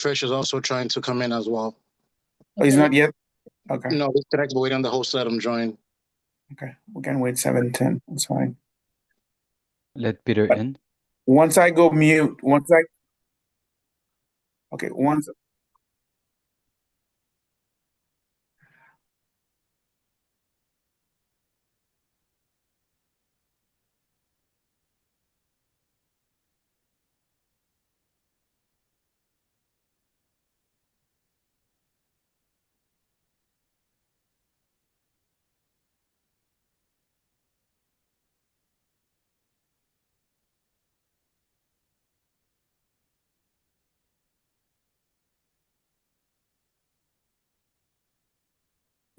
Fish is also trying to come in as well. Oh, he's not yet? Okay. No, he's connected, but waiting on the host to let him join. Okay, we can wait 7:10. That's fine. Let Peter But in. once I go mute, once.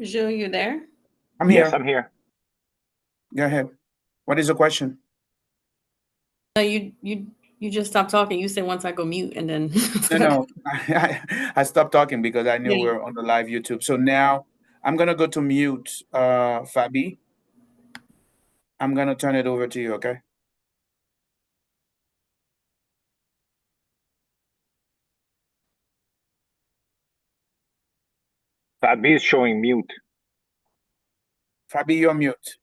Jules, you there? I'm here. Yes, I'm here. Go ahead. What is the question? No, you just stopped talking. You said once I go mute, and then No. I stopped talking because I knew Yeah. we're on the live YouTube. So now I'm gonna go to mute, Fabi. I'm gonna turn it over to you, okay? Fabi is showing mute. Fabi, you're mute.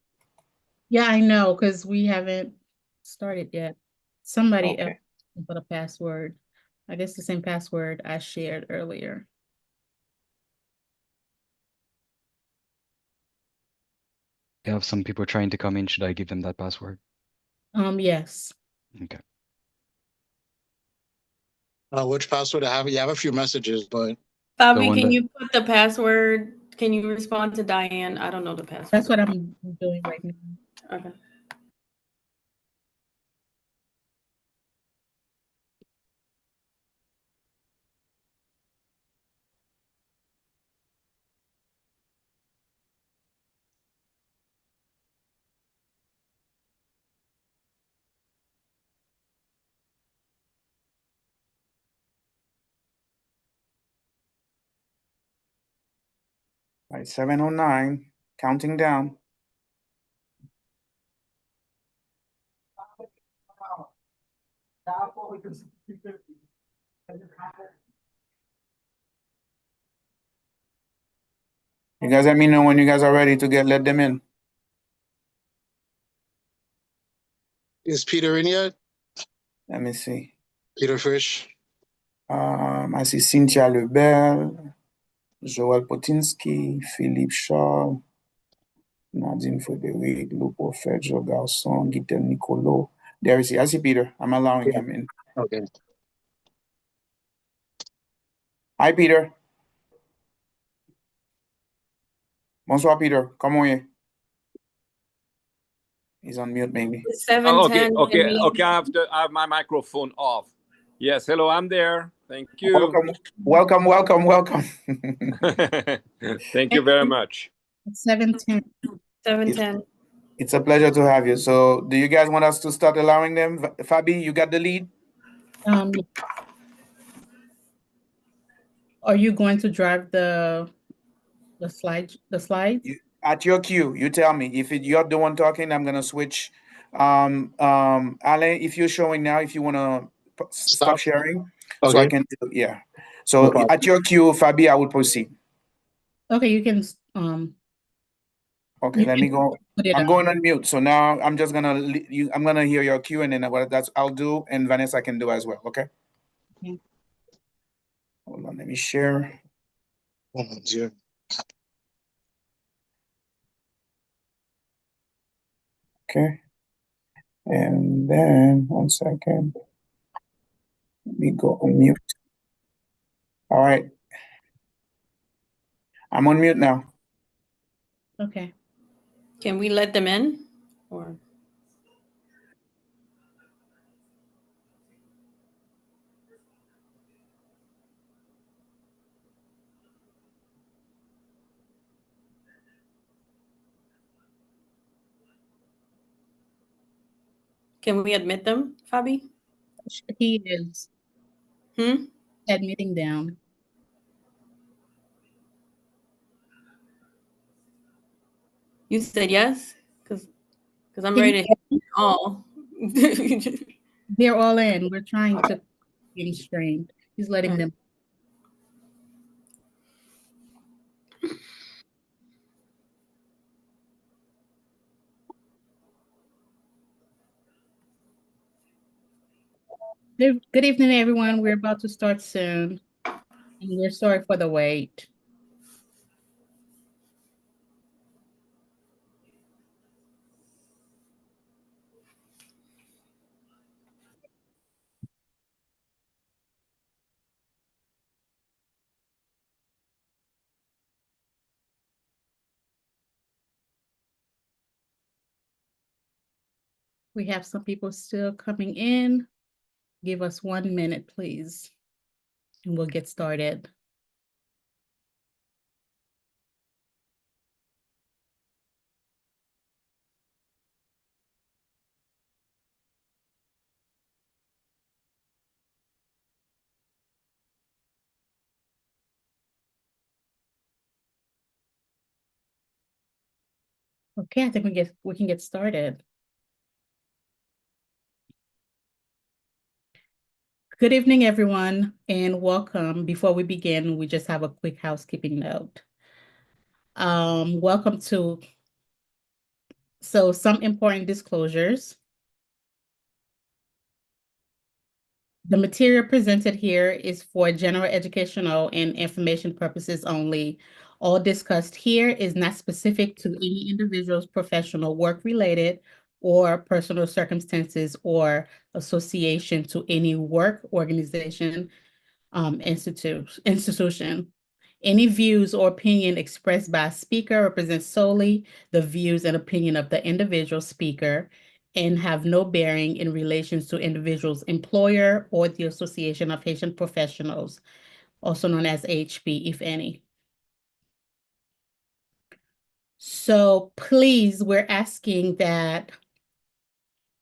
Yeah, I know, because we haven't started yet. Somebody else Okay. put a password. I guess the same password I shared earlier. We have some people trying to come in. Should I give them that password? Yes. Okay. Which password I have? You have a few messages, but Bobby, one can that- you put the password? Can you respond to Diane? I don't know the password. That's what I'm doing right now. Okay. Right, 7:09, counting down. You guys let me know when you guys are ready to let them in. is Peter in yet? Let me see. Peter Fish. I see Cynthia Lebel, Joël Potinski, Philippe Charles, Nadine Frédéric, Le Prophète, Joe Garçon, Guitel Nicolo. There is he. I see Peter. I'm allowing him in. Okay. Hi, Peter. Bonsoir, Peter. Comment est? He's on mute, maybe. It's Oh, okay, 7:10. okay. I have my microphone off. Yes, hello, I'm there. Thank you. Welcome. Thank you very much. It's 7:10. 7:10. It's a pleasure to have you. So, do you guys want us to start allowing them? Fabi, you got the lead? Are you going to drive the slides? At your cue, you tell me. If you're the one talking, I'm gonna switch. Alain, if you're showing now, if you wanna stop sharing, Okay. so I can do, yeah. So No problem. at your cue, Fabi, I will proceed. Okay, you can Okay, You let can me go. put it I'm up. going on mute. So now I'm just gonna I'm gonna hear your cue, and then I'll do, and Vanessa can do as well. Okay. Okay. Hold on, let me share. Hold on, dear. Okay. And then 1 second. Let me go on mute. All right. I'm on mute now. Okay. Can we let them in? Or can we admit them, Fabi? He is admitting them. You said yes? Because I'm Can ready to hit them all. They're all in. We're trying to get him streamed. He's letting them. Good evening, everyone. We're about to start soon, and we're sorry for the wait. We have some people still coming in. Give us 1 minute, please, and we'll get started. Okay, I think we can get started. Good evening, everyone, and welcome. Before we begin, we just have a quick housekeeping note. Welcome to some important disclosures. The material presented here is for general educational and information purposes only. All discussed here is not specific to any individual's professional work-related or personal circumstances or association to any work, organization, institution. Any views or opinion expressed by a speaker represent solely the views and opinion of the individual speaker and have no bearing in relations to individual's employer or the Association of Haitian Professionals, also known as AHP, if any. So please, we're asking that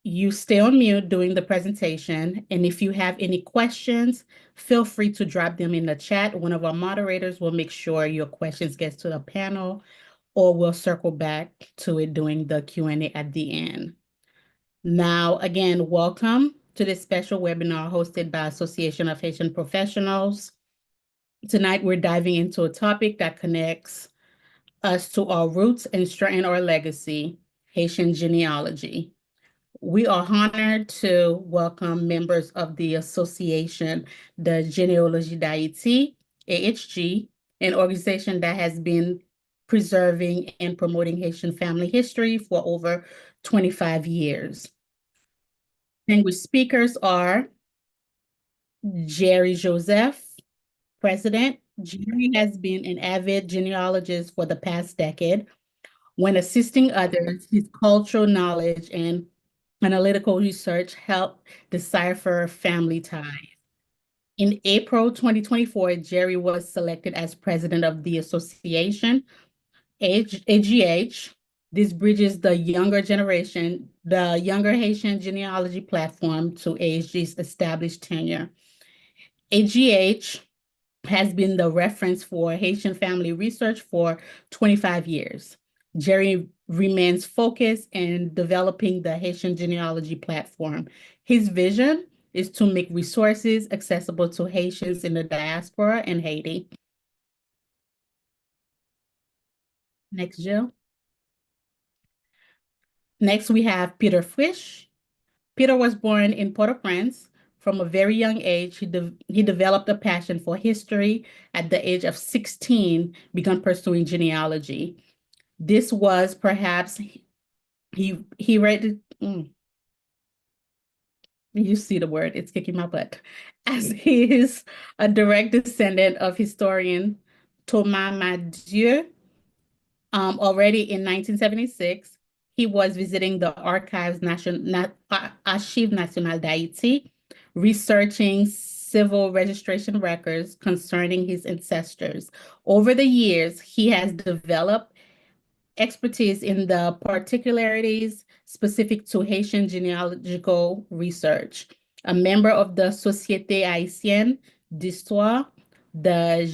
you stay on mute during the presentation, and if you have any questions, feel free to drop them in the chat. One of our moderators will make sure your questions get to the panel, or we'll circle back to it during the Q&A at the end. Now, again, welcome to this special webinar hosted by Association of Haitian Professionals. Tonight, we're diving into a topic that connects us to our roots and strengthen our legacy, Haitian genealogy. We are honored to welcome members of the association, the Genealogy d'Haïti, AHG, an organization that has been preserving and promoting Haitian family history for over 25 years. Distinguished speakers are Jerry Joseph, President. Jerry has been an avid genealogist for the past decade. When assisting others, his cultural knowledge and analytical research help decipher family ties. In April 2024, Jerry was selected as president of the association, AGH. This bridges the younger generation, the Younger Haitian Genealogy platform to AHG's established tenure. AGH has been the reference for Haitian family research for 25 years. Jerry remains focused in developing the Haitian genealogy platform. His vision is to make resources accessible to Haitians in the diaspora and Haiti. Next, Jill. Next, we have Peter Frisch. Peter was born in Port-au-Prince. From a very young age, he developed a passion for history. At the age of 16, began pursuing genealogy. This was perhaps, he read, you see the word, it's kicking my butt, as he is a direct descendant of historian Thomas Madieu. Already in 1976, he was visiting the Archives Archives Nationales d'Haïti, researching civil registration records concerning his ancestors. Over the years, he has developed expertise in the particularities specific to Haitian genealogical research. A member of the Société Haïtienne d'Histoire, de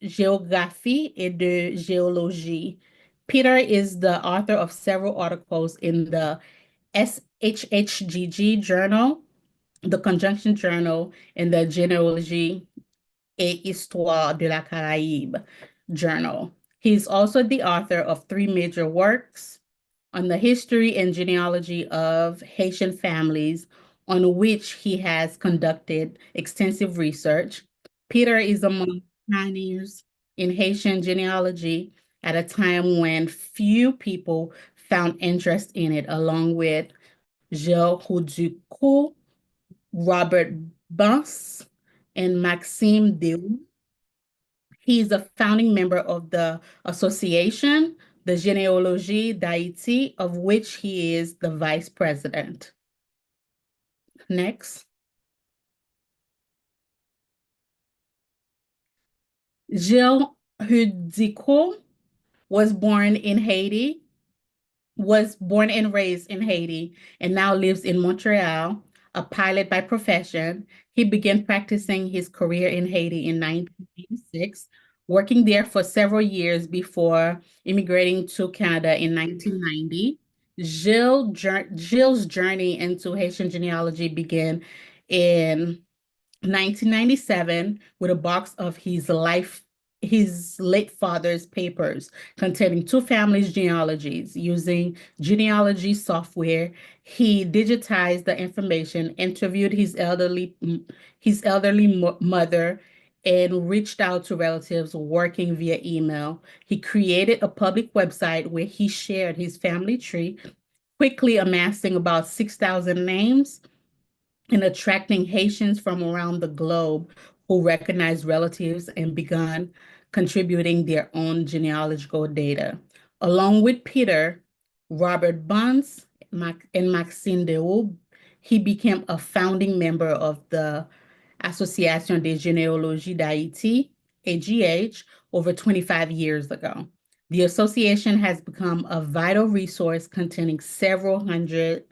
Géographie et de Géologie. Peter is the author of several articles in the SHHGG Journal, the Conjunction Journal, and the Genealogie et Histoire de la Caraïbe Journal. He's also the author of 3 major works on the history and genealogy of Haitian families, on which he has conducted extensive research. Peter is among pioneers in Haitian genealogy at a time when few people found interest in it, along with Gilles Ducou, Robert Bus, and Maxime Dew. He is a founding member of the association, the Genealogy d'Haïti, of which he is the vice president. Next. Gilles Hudico was born and raised in Haiti, and now lives in Montreal, a pilot by profession. He began practicing his career in Haiti in 1986, working there for several years before immigrating to Canada in 1990. Gilles' journey into Haitian genealogy began in 1997 with a box of his late father's papers containing two families' genealogies. Using genealogy software, he digitized the information, interviewed his elderly mother, and reached out to relatives working via email. He created a public website where he shared his family tree, quickly amassing about 6,000 names and attracting Haitians from around the globe who recognized relatives and began contributing their own genealogical data. Along with Peter, Robert Buns, and Maxime Dehoub, he became a founding member of the Association de Généalogie d'Haïti, AGH, over 25 years ago. The association has become a vital resource containing several hundred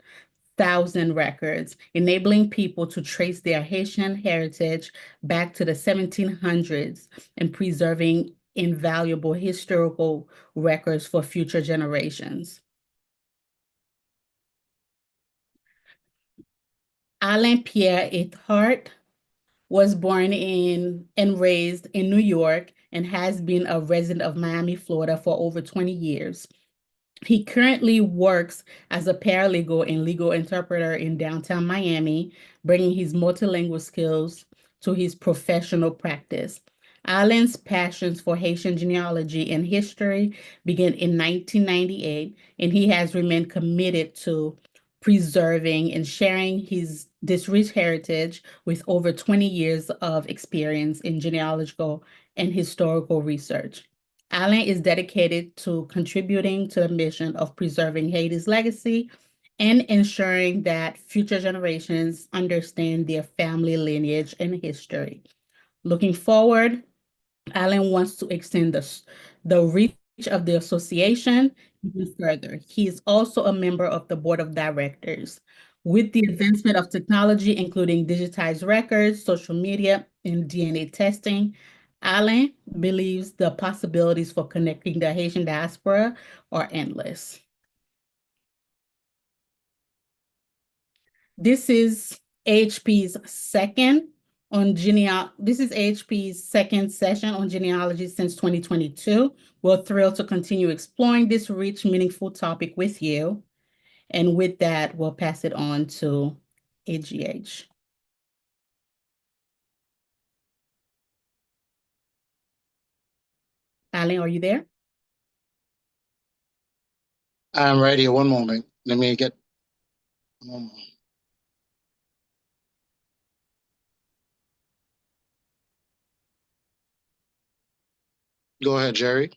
thousand records, enabling people to trace their Haitian heritage back to the 1700s and preserving invaluable historical records for future generations. Alain Pierre Ethart was born in and raised in New York and has been a resident of Miami, Florida for over 20 years. He currently works as a paralegal and legal interpreter in downtown Miami, bringing his multilingual skills to his professional practice. Alain's passions for Haitian genealogy and history began in 1998, and he has remained committed to preserving and sharing this rich heritage with over 20 years of experience in genealogical and historical research. Alain is dedicated to contributing to the mission of preserving Haiti's legacy and ensuring that future generations understand their family lineage and history. Looking forward, Alain wants to extend the reach of the association even further. He is also a member of the board of directors. With the advancement of technology, including digitized records, social media, and DNA testing, Alain believes the possibilities for connecting the Haitian diaspora are endless. This is AHP's second session on genealogy since 2022. We're thrilled to continue exploring this rich, meaningful topic with you. And with that, we'll pass it on to AGH. Alain, are you there? I'm ready. One moment. Let me get. One moment. Go ahead, Jerry.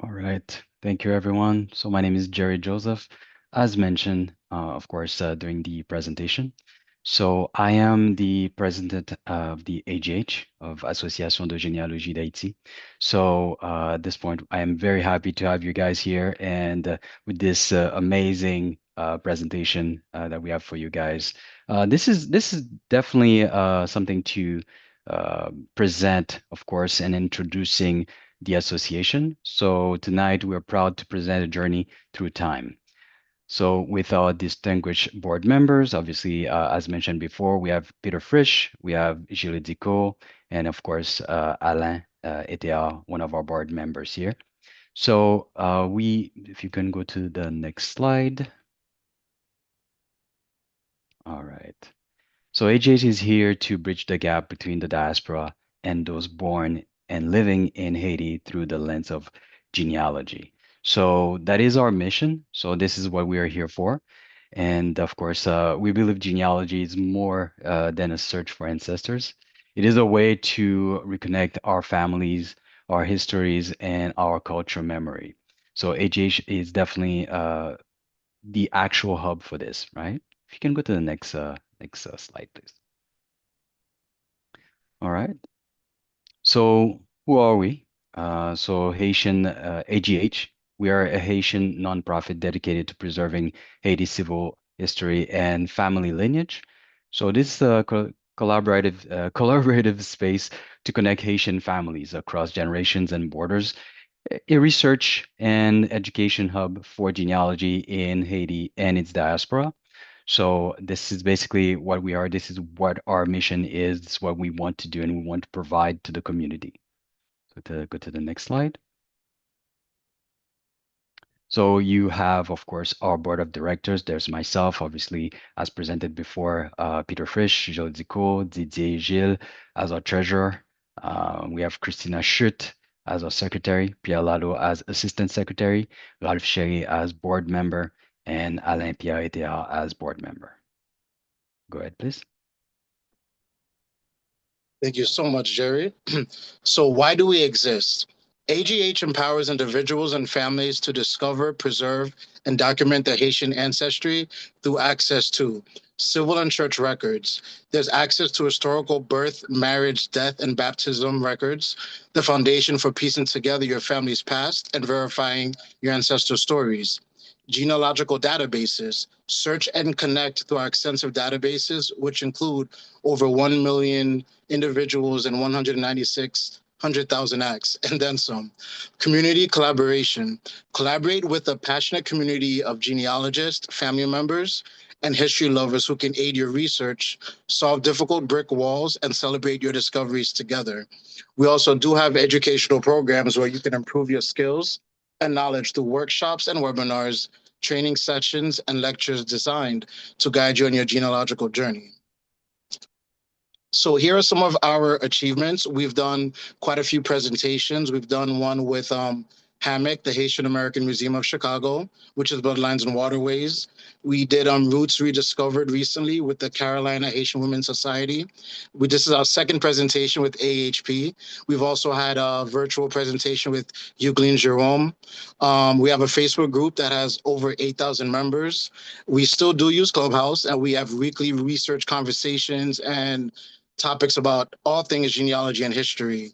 All right. Thank you, everyone. So my name is Jerry Joseph, as mentioned, of course, during the presentation. So I am the president of the AGH, of Association de Généalogie d'Haïti. So at this point, I am very happy to have you guys here and with this amazing presentation that we have for you guys. This is definitely something to present, of course, and introducing the association. So tonight we're proud to present a journey through time. So with our distinguished board members, obviously, as mentioned before, we have Peter Frisch, we have Gilles Dico, and of course, Alain Etea, one of our board members here. So if you can go to the next slide. All right. So AGH is here to bridge the gap between the diaspora and those born and living in Haiti through the lens of genealogy. So that is our mission. So this is what we are here for. And of course, we believe genealogy is more than a search for ancestors. It is a way to reconnect our families, our histories, and our cultural memory. So AGH is definitely the actual hub for this, right? If you can go to the next slide, please. All right. So who are we? So Haitian AGH. We are a Haitian nonprofit dedicated to preserving Haiti's civil history and family lineage. So this is a collaborative space to connect Haitian families across generations and borders, a research and education hub for genealogy in Haiti and its diaspora. So this is basically what we are. This is what our mission is. This is what we want to do, and we want to provide to the community. So to go to the next slide. So you have, of course, our board of directors. There's myself, obviously, as presented before, Peter Frisch, Gilles Dico, Didier Gilles as our treasurer. We have Christina Schutt as our secretary, Pierre Lalo as assistant secretary, Ralph Sherry as board member, and Alain Pierre as board member. Go ahead, please. Thank you so much, Jerry. So why do we exist? AGH empowers individuals and families to discover, preserve, and document their Haitian ancestry through access to civil and church records. There's access to historical birth, marriage, death, and baptism records, the foundation for piecing together your family's past and verifying your ancestor stories. Genealogical databases, search and connect through our extensive databases, which include over 1 million individuals and 196,000 acts, and then some. Community collaboration. Collaborate with a passionate community of genealogists, family members, and history lovers who can aid your research, solve difficult brick walls, and celebrate your discoveries together. We also do have educational programs where you can improve your skills and knowledge through workshops and webinars, training sessions, and lectures designed to guide you on your genealogical journey. So here are some of our achievements. We've done quite a few presentations. We've done one with HAMMOck, the Haitian American Museum of Chicago, which is Bloodlines and Waterways. We did Roots Rediscovered recently with the Carolina Haitian Women's Society. This is our second presentation with AHP. We've also had a virtual presentation with Euglene Jerome. We have a Facebook group that has over 8,000 members. We still do use Clubhouse, and we have weekly research conversations and topics about all things genealogy and history.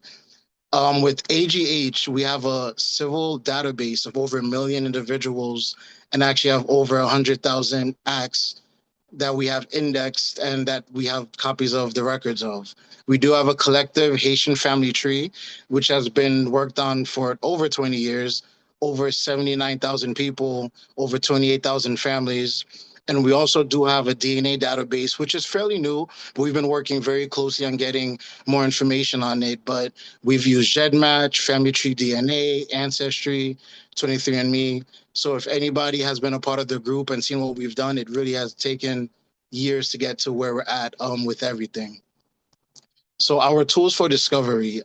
With AGH, we have a civil database of over 1 million individuals and actually have over 100,000 acts that we have indexed and that we have copies of the records of. We do have a collective Haitian family tree, which has been worked on for over 20 years, over 79,000 people, over 28,000 families. And we also do have a DNA database, which is fairly new, but we've been working very closely on getting more information on it. But we've used GEDmatch, Family Tree DNA, Ancestry, 23andMe. So if anybody has been a part of the group and seen what we've done, it really has taken years to get to where we're at with everything. So our tools for discovery.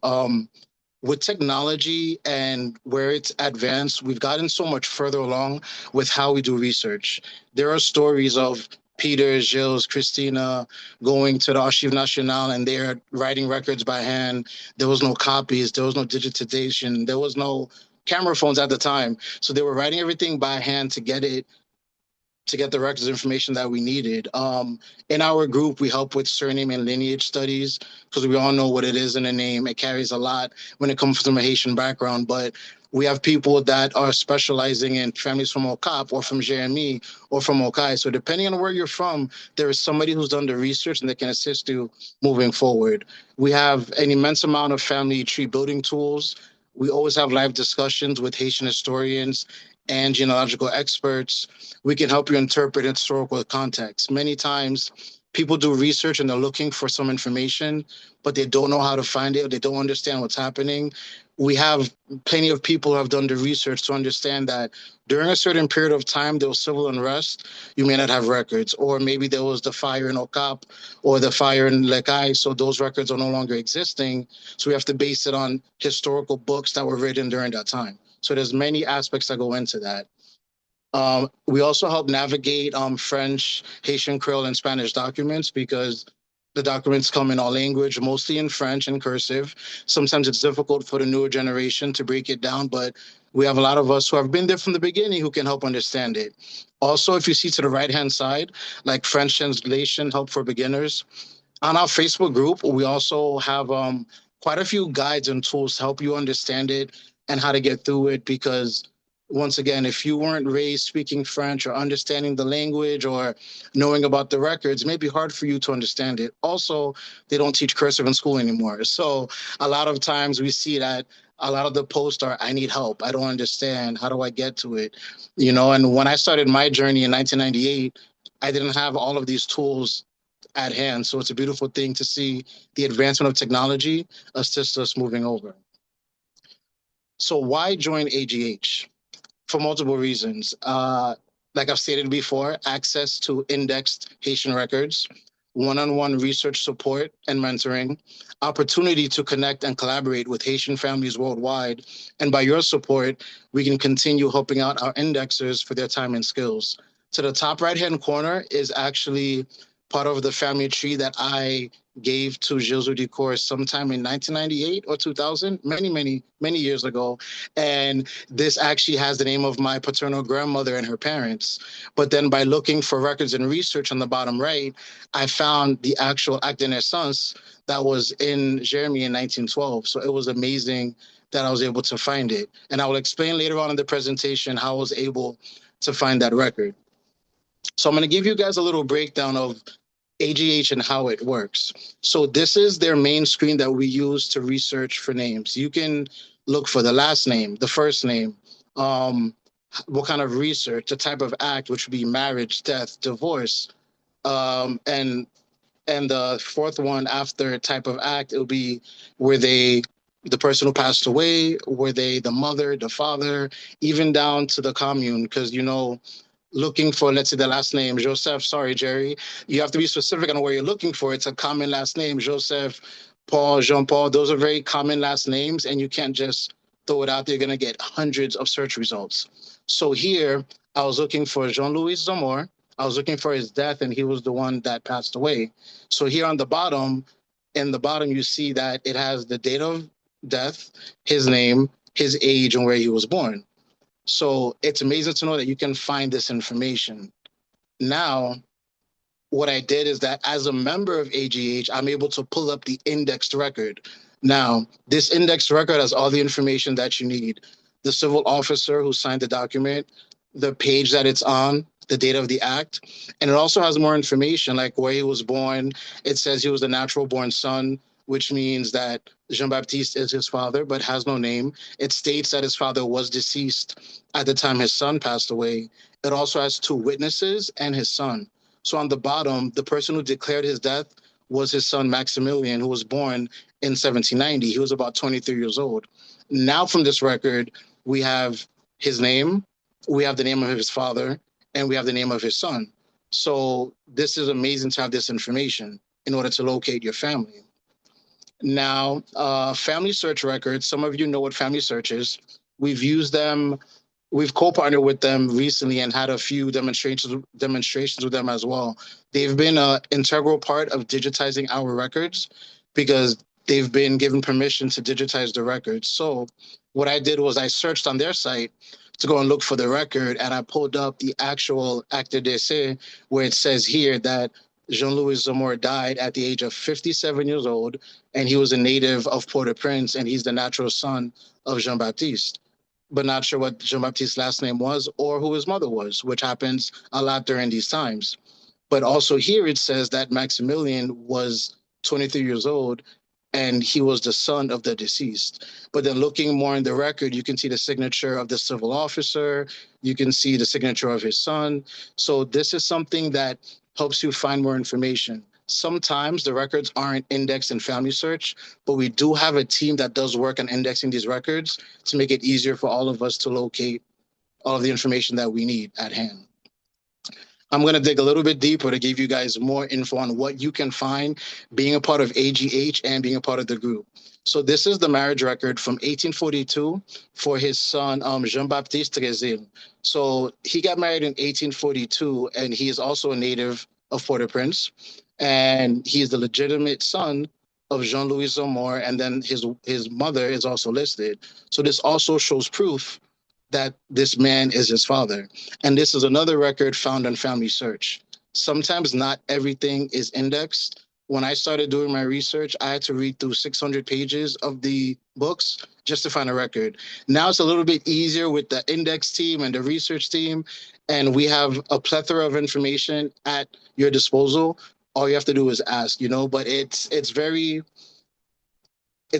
With technology and where it's advanced, we've gotten so much further along with how we do research. There are stories of Peter, Gilles, Christina going to the Archives Nationales and they're writing records by hand. There was no copies, there was no digitization, there was no camera phones at the time. So they were writing everything by hand to get the records information that we needed. In our group, we help with surname and lineage studies because we all know what it is in a name. It carries a lot when it comes from a Haitian background, but we have people that are specializing in families from Okap or from Jeremy or from Okai. So depending on where you're from, there is somebody who's done the research and they can assist you moving forward. We have an immense amount of family tree building tools. We always have live discussions with Haitian historians and genealogical experts. We can help you interpret historical context. Many times, people do research and they're looking for some information, but they don't know how to find it, or they don't understand what's happening. We have plenty of people who have done the research to understand that during a certain period of time, there was civil unrest, you may not have records, or maybe there was the fire in Okap or the fire in Lekai, so those records are no longer existing. So we have to base it on historical books that were written during that time. So there's many aspects that go into that. We also help navigate French, Haitian, Creole, and Spanish documents because the documents come in all language, mostly in French and cursive. Sometimes it's difficult for the newer generation to break it down, but we have a lot of us who have been there from the beginning who can help understand it. Also, if you see to the right-hand side, like French translation, help for beginners, on our Facebook group, we also have quite a few guides and tools to help you understand it and how to get through it. Because once again, if you weren't raised speaking French or understanding the language or knowing about the records, it may be hard for you to understand it. Also, they don't teach cursive in school anymore. So a lot of times we see that a lot of the posts are, I need help. I don't understand. How do I get to it? You know, and when I started my journey in 1998, I didn't have all of these tools at hand. So it's a beautiful thing to see the advancement of technology assist us moving over. So why join AGH? For multiple reasons. Like I've stated before, access to indexed Haitian records, one-on-one research support and mentoring, opportunity to connect and collaborate with Haitian families worldwide. And by your support, we can continue helping out our indexers for their time and skills. To the top right-hand corner is actually part of the family tree that I gave to Gilles Ducour sometime in 1998 or 2000, many years ago. And this actually has the name of my paternal grandmother and her parents. But then by looking for records and research on the bottom right, I found the actual acte de naissance that was in Jeremy in 1912. So it was amazing that I was able to find it. And I will explain later on in the presentation how I was able to find that record. So I'm going to give you guys a little breakdown of AGH and how it works. So this is their main screen that we use to research for names. You can look for the last name, the first name, what kind of research, the type of act, which would be marriage, death, divorce, and the fourth one after type of act, it'll be were they the person who passed away, were they the mother, the father, even down to the commune, because you know looking for, let's say, the last name, Joseph, sorry, Jerry, you have to be specific on where you're looking for. It's a common last name, Joseph, Paul, Jean Paul. Those are very common last names, and you can't just throw it out there. You're going to get hundreds of search results. So here, I was looking for Jean-Louis Zamor. I was looking for his death, and he was the one that passed away. So here on the bottom, in the bottom, you see that it has the date of death, his name, his age, and where he was born. So it's amazing to know that you can find this information. Now, what I did is that as a member of AGH, I'm able to pull up the indexed record. Now, this indexed record has all the information that you need. The civil officer who signed the document, the page that it's on, the date of the act, and it also has more information like where he was born. It says he was a natural born son, which means that Jean-Baptiste is his father, but has no name. It states that his father was deceased at the time his son passed away. It also has two witnesses and his son. So on the bottom, the person who declared his death was his son Maximilian, who was born in 1790. He was about 23 years old. Now from this record, we have his name, we have the name of his father, and we have the name of his son. So this is amazing to have this information in order to locate your family. Now, family search records, some of you know what family search is. We've used them, we've co-partnered with them recently and had a few demonstrations with them as well. They've been an integral part of digitizing our records because they've been given permission to digitize the records. So what I did was I searched on their site to go and look for the record, and I pulled up the actual acte de décès where it says here that Jean-Louis Zamor died at the age of 57 years old, and he was a native of Port-au-Prince, and he's the natural son of Jean-Baptiste, but not sure what Jean-Baptiste's last name was or who his mother was, which happens a lot during these times. But also here it says that Maximilian was 23 years old and he was the son of the deceased. But then looking more in the record, you can see the signature of the civil officer, you can see the signature of his son. So this is something that helps you find more information. Sometimes the records aren't indexed in Family Search, but we do have a team that does work on indexing these records to make it easier for all of us to locate all of the information that we need at hand. I'm going to dig a little bit deeper to give you guys more info on what you can find being a part of AGH and being a part of the group. So this is the marriage record from 1842 for his son, Jean-Baptiste Trésil. So he got married in 1842, and he is also a native of Port-au-Prince. And he is the legitimate son of Jean-Louis Zamore, and then his mother is also listed. So this also shows proof that this man is his father. And this is another record found on Family Search. Sometimes not everything is indexed. When I started doing my research, I had to read through 600 pages of the books just to find a record. Now it's a little bit easier with the index team and the research team, and we have a plethora of information at your disposal. All you have to do is ask, but it's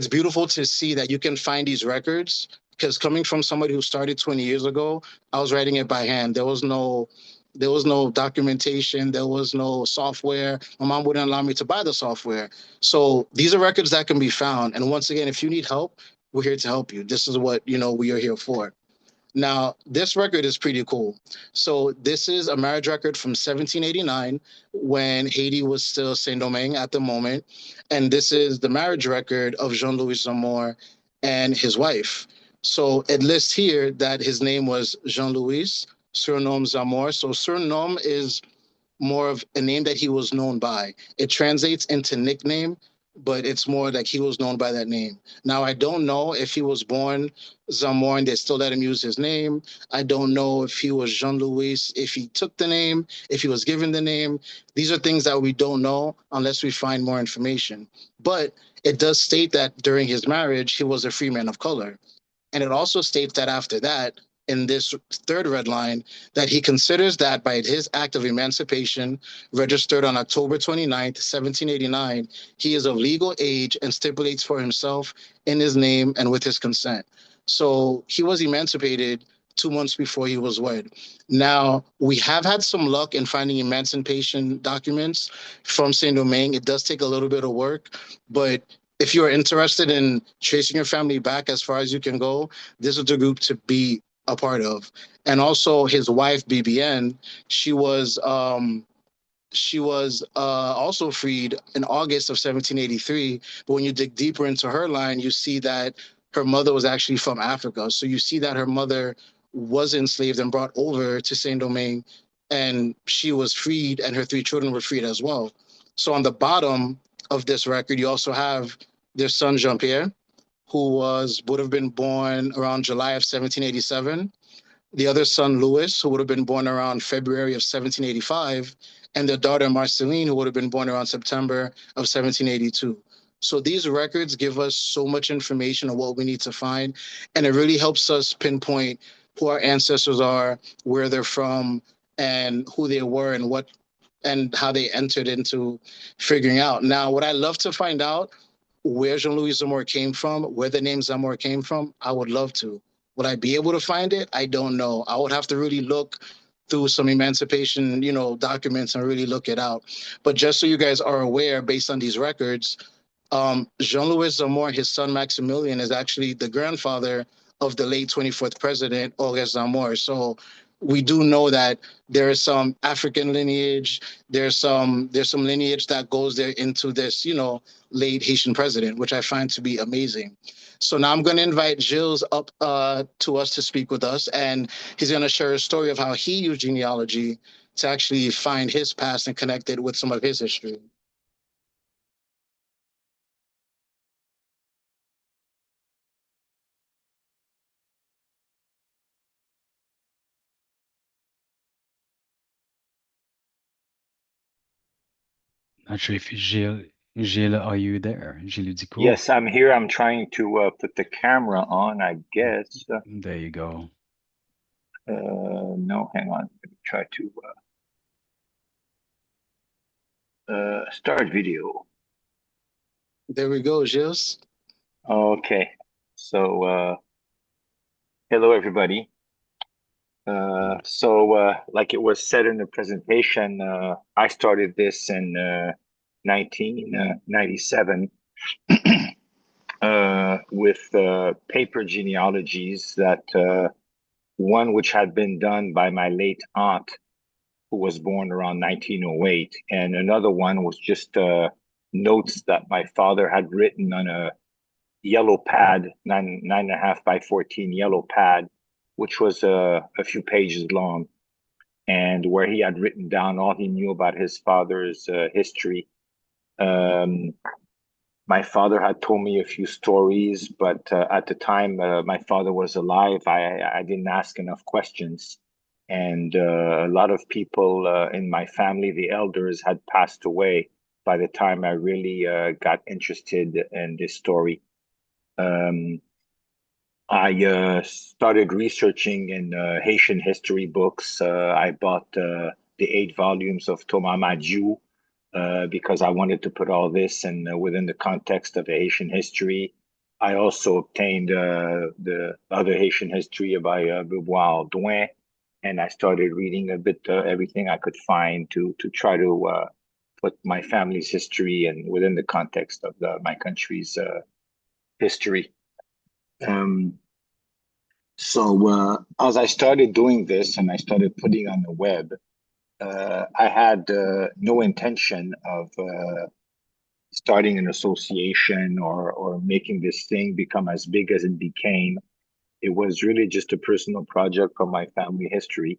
beautiful to see that you can find these records, because coming from somebody who started 20 years ago, I was writing it by hand. There was no documentation, there was no software. My mom wouldn't allow me to buy the software. So these are records that can be found, and once again, if you need help, we're here to help you. This is what we are here for. Now, this record is pretty cool. So this is a marriage record from 1789, when Haiti was still Saint-Domingue at the moment. And this is the marriage record of Jean-Louis Zamore and his wife. So it lists here that his name was Jean-Louis, surnom Zamore. So surnom is more of a name that he was known by. It translates into nickname, but it's more like he was known by that name. Now, I don't know if he was born Zamore and they still let him use his name. I don't know if he was Jean Louis, if he took the name, if he was given the name. These are things that we don't know unless we find more information. But it does state that during his marriage, he was a free man of color. And it also states that after that, in this third red line, that he considers that by his act of emancipation, registered on October 29th, 1789, he is of legal age and stipulates for himself in his name and with his consent. So he was emancipated 2 months before he was wed. Now, we have had some luck in finding emancipation documents from Saint Domingue. It does take a little bit of work, but if you're interested in tracing your family back as far as you can go, this is the group to be a part of. And also his wife, BBN, she was also freed in August of 1783. But when you dig deeper into her line, you see that her mother was actually from Africa. So you see that her mother was enslaved and brought over to Saint Domingue, and she was freed, and her three children were freed as well. So on the bottom of this record, you also have their son Jean Pierre, who would have been born around July of 1787. The other son, Louis, who would have been born around February of 1785, and their daughter, Marceline, who would have been born around September of 1782. So these records give us so much information on what we need to find, and it really helps us pinpoint who our ancestors are, where they're from, and who they were, and how they entered into figuring out. Now, what I love to find out where Jean-Louis Zamore came from, where the name Zamore came from, I would love to. Would I be able to find it? I don't know. I would have to really look through some emancipation, documents and really look it out. But just so you guys are aware, based on these records, Jean-Louis Zamore, his son Maximilian, is actually the grandfather of the late 24th president, Auguste Zamore. So we do know that there is some African lineage, there's some lineage that goes there into this, late Haitian president, which I find to be amazing. So now I'm going to invite Gilles up to us to speak with us, and he's going to share a story of how he used genealogy to actually find his past and connect it with some of his history. Not sure if Gilles, are you there? Gilles Ducourt? Yes, I'm here. I'm trying to put the camera on, I guess. There you go. No, hang on. Let me try to start video. There we go, Gilles. Okay. So, hello, everybody. Like it was said in the presentation, I started this in 1997 with paper genealogies that one which had been done by my late aunt, who was born around 1908, and another one was just notes that my father had written on a yellow pad, 9.5 by 14 yellow pad, which was a few pages long, and where he had written down all he knew about his father's history. Um, my father had told me a few stories, but at the time my father was alive, I didn't ask enough questions. And a lot of people in my family, the elders, had passed away by the time I really got interested in this story. I started researching in Haitian history books. I bought the 8 volumes of Thomas Madiou because I wanted to put all this in within the context of Haitian history. I also obtained the other Haitian history by Beauvoir Douin, and I started reading a bit everything I could find to try to put my family's history and within the context of my country's history. Um, as I started doing this and I started putting on the web, I had no intention of starting an association or making this thing become as big as it became. It was really just a personal project from my family history.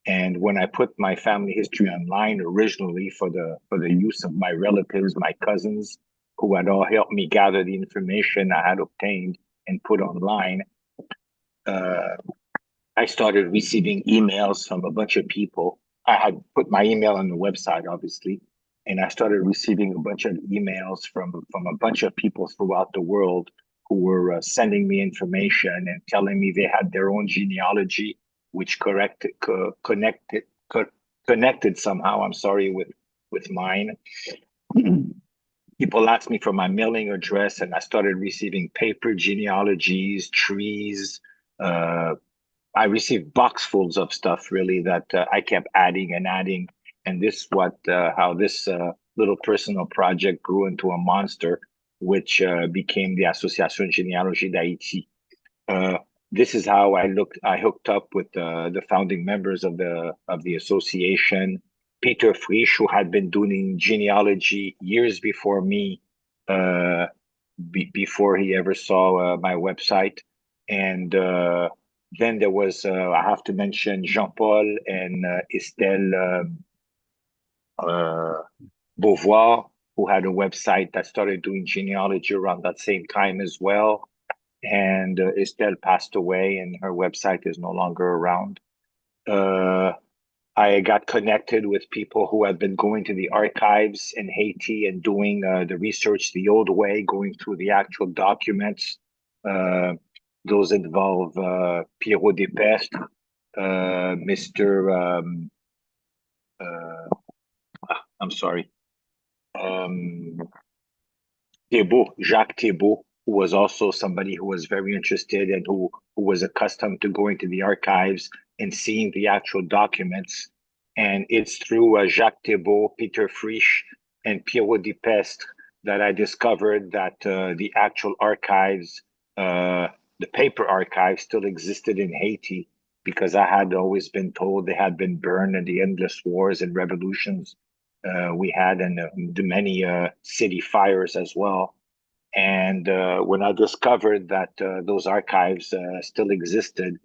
And when I put my family history online originally for the use of my relatives, my cousins, who had all helped me gather the information I had obtained and put online, uh, I started receiving emails from a bunch of people. I had put my email on the website, obviously, and I started receiving a bunch of emails from a bunch of people throughout the world who were sending me information and telling me they had their own genealogy, which connected somehow. I'm sorry, with mine. People asked me for my mailing address, and I started receiving paper genealogies, trees. Uh, I received boxfuls of stuff really that I kept adding and adding, and this what how this little personal project grew into a monster, which became the Association Genealogie d'Haïti. Uh, this is how I hooked up with the founding members of the association. Peter Frisch, who had been doing genealogy years before me, uh, before he ever saw my website, and then there was I have to mention Jean-Paul and Estelle uh, Beauvoir, who had a website that started doing genealogy around that same time as well. And Estelle passed away, and her website is no longer around. Uh, I got connected with people who have been going to the archives in Haiti and doing the research the old way, going through the actual documents. Uh, those involve Pierrot Despestre, Mr. I'm sorry, um, Thibault, Jacques Thibault, who was also somebody who was very interested and who was accustomed to going to the archives and seeing the actual documents. And it's through Jacques Thibault, Peter Frisch, and Pierrot Despestre that I discovered that the actual archives, the paper archives, still existed in Haiti, because I had always been told they had been burned in the endless wars and revolutions we had, and the many city fires as well. And when I discovered that those archives still existed,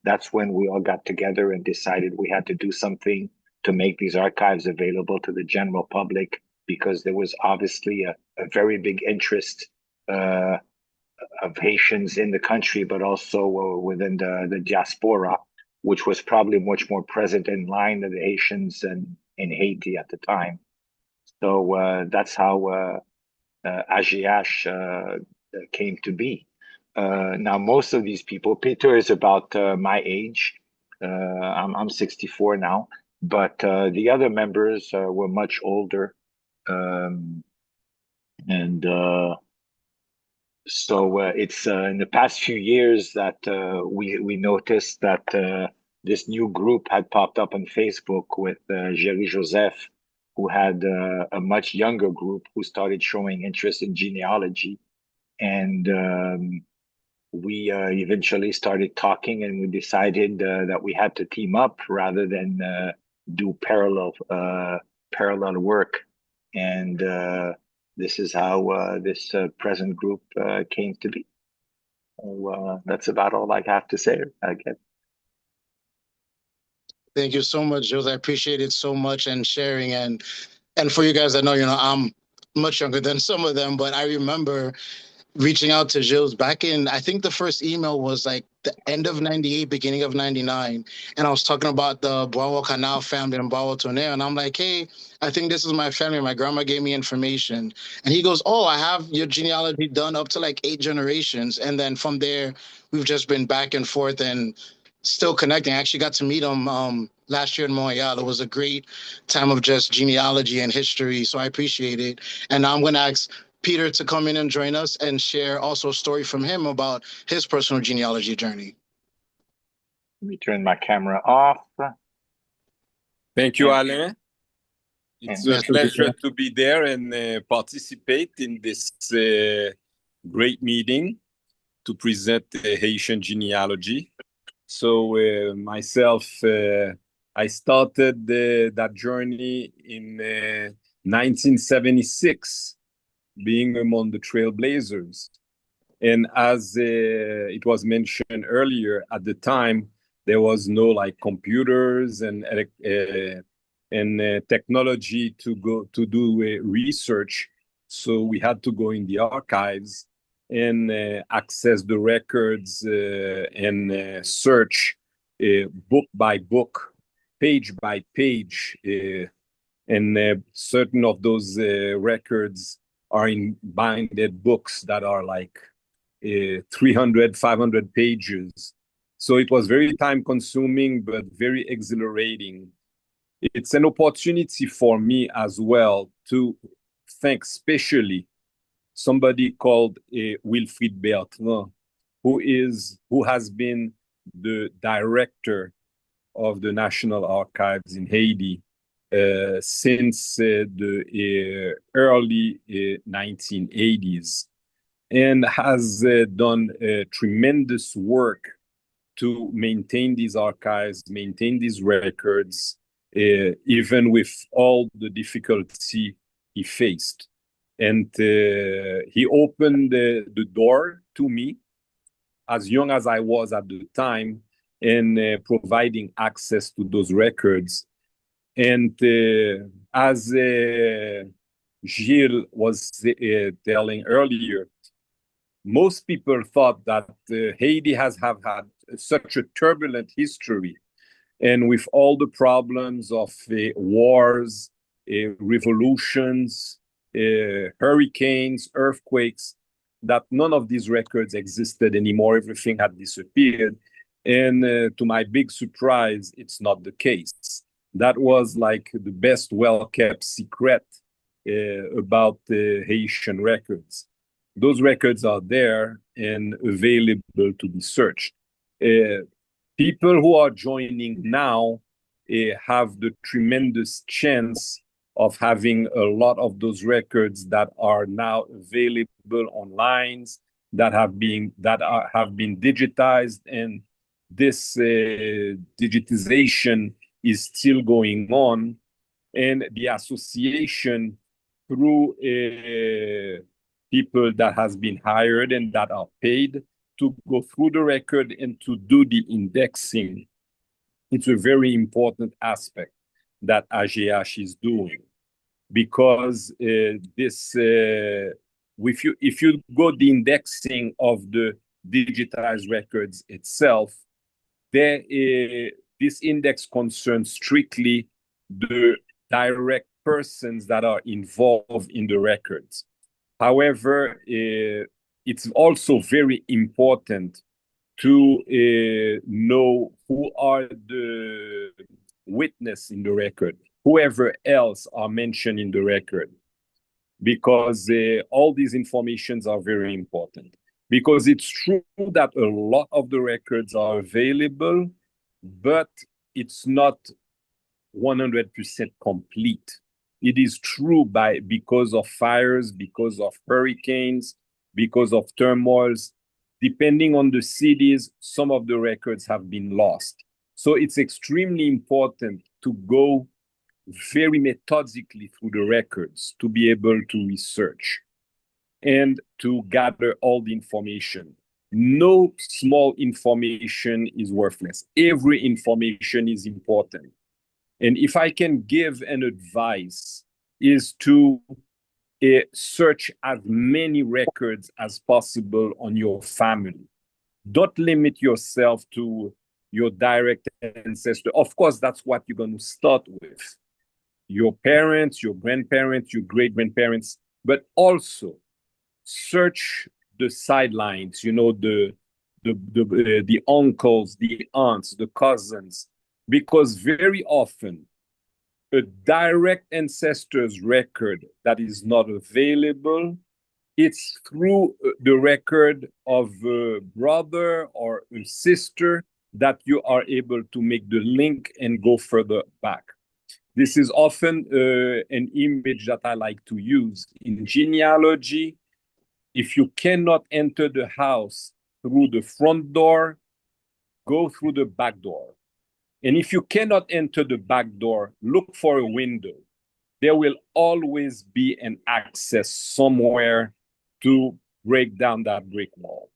that's when we all got together and decided we had to do something to make these archives available to the general public, because there was obviously a very big interest uh, of Haitians in the country, but also within the diaspora, which was probably much more present in line than the Haitians in Haiti at the time. So that's how AGH came to be. Now, most of these people, Peter is about my age. I'm 64 now, but the other members were much older. Um, and so it's in the past few years that we noticed that this new group had popped up on Facebook with Jerry Joseph, who had a much younger group who started showing interest in genealogy. And we eventually started talking, and we decided that we had to team up rather than do parallel work. And this is how this present group came to be. So that's about all I have to say. Again. Thank you so much, Jules. I appreciate it so much and sharing. And for you guys that know, I'm much younger than some of them, but I remember reaching out to Jules back in, I think the first email was like the end of 98, beginning of 99. And I was talking about the Bois Canal family in Bois Tonnerre. And I'm like, hey, I think this is my family. My grandma gave me information. And he goes, oh, I have your genealogy done up to like 8 generations. And then from there, we've just been back and forth and still connecting. I actually got to meet him last year in Montreal. It was a great time of just genealogy and history. So I appreciate it. And now I'm going to ask Peter to come in and join us and share also a story from him about his personal genealogy journey. Let me turn my camera off. Thank you, Alain. It's a Yes, pleasure to be there and participate in this great meeting to present Haitian genealogy. So myself, I started that journey in 1976, being among the trailblazers. And as it was mentioned earlier, at the time, there was no like computers and technology to go to do research. So we had to go in the archives and access the records and search book by book, page by page. And certain of those records are in binded books that are like 300, 500 pages. So it was very time consuming, but very exhilarating. It's an opportunity for me as well to thank specially somebody called Wilfried Bertrand, who has been the director of the National Archives in Haiti since the early 1980s, and has done tremendous work to maintain these archives, maintain these records, even with all the difficulty he faced. And he opened the door to me, as young as I was at the time, in providing access to those records. And as Gilles was telling earlier, most people thought that Haiti has had such a turbulent history, and with all the problems of wars, revolutions, hurricanes, earthquakes, that none of these records existed anymore. Everything had disappeared. And to my big surprise, it's not the case. That was like the best well-kept secret about the Haitian records. Those records are there and available to be searched. People who are joining now have the tremendous chance of having a lot of those records that are now available online, that have been digitized, and this digitization is still going on, and the association through people that has been hired and that are paid to go through the record and to do the indexing. It's a very important aspect that AGH is doing, because if you go the indexing of the digitized records itself, this index concerns strictly the direct persons that are involved in the records. However, it's also very important to know who are the witness in the record, whoever else are mentioned in the record, because all these informations are very important. Because it's true that a lot of the records are available, but it's not 100% complete. It is true because of fires, because of hurricanes, because of turmoils. Depending on the cities, some of the records have been lost. So it's extremely important to go very methodically through the records to be able to research and to gather all the information. No small information is worthless. Every information is important. And if I can give an advice, is to search as many records as possible on your family. Don't limit yourself to your direct ancestor. Of course, that's what you're going to start with. Your parents, your grandparents, your great-grandparents, but also search the sidelines, the uncles, the aunts, the cousins, because very often a direct ancestor's record that is not available, it's through the record of a brother or a sister that you are able to make the link and go further back. This is often an image that I like to use in genealogy. If you cannot enter the house through the front door, go through the back door. And if you cannot enter the back door, look for a window. There will always be an access somewhere to break down that brick wall.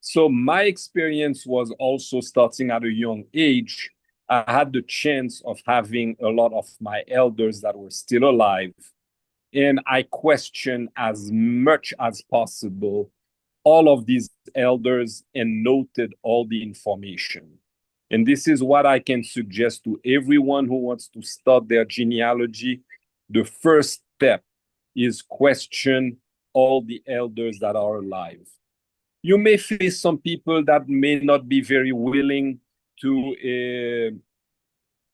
So my experience was also starting at a young age. I had the chance of having a lot of my elders that were still alive. And I questioned as much as possible all of these elders and noted all the information. And this is what I can suggest to everyone who wants to start their genealogy. The first step is question all the elders that are alive. You may face some people that may not be very willing to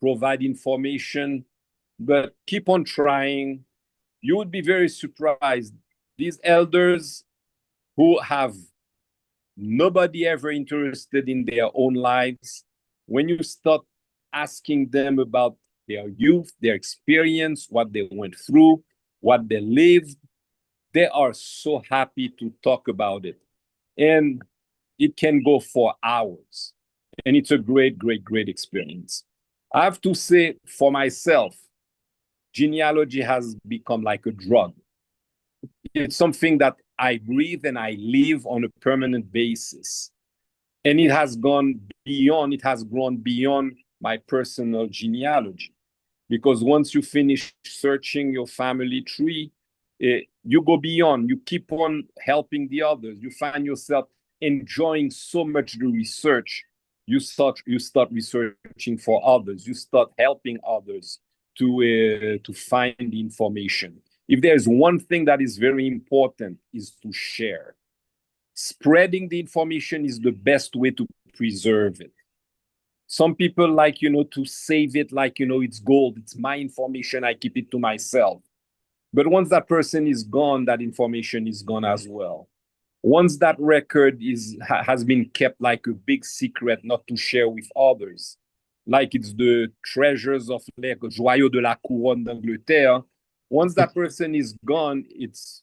provide information, but keep on trying. You would be very surprised. These elders who have nobody ever interested in their own lives, when you start asking them about their youth, their experience, what they went through, what they lived, they are so happy to talk about it. And it can go for hours. And it's a great, great, great experience. I have to say for myself, genealogy has become like a drug. It's something that I breathe and I live on a permanent basis. And it has grown beyond my personal genealogy. Because once you finish searching your family tree, you go beyond, you keep on helping the others. You find yourself enjoying so much the research. You start researching for others. You start helping others to find the information. If there's one thing that is very important, is to share. Spreading the information is the best way to preserve it. Some people like, to save it like, it's gold. It's my information. I keep it to myself. But once that person is gone, that information is gone as well. Once that record has been kept like a big secret, not to share with others, like it's the treasures of les joyaux de la couronne d'Angleterre, once that person is gone, it's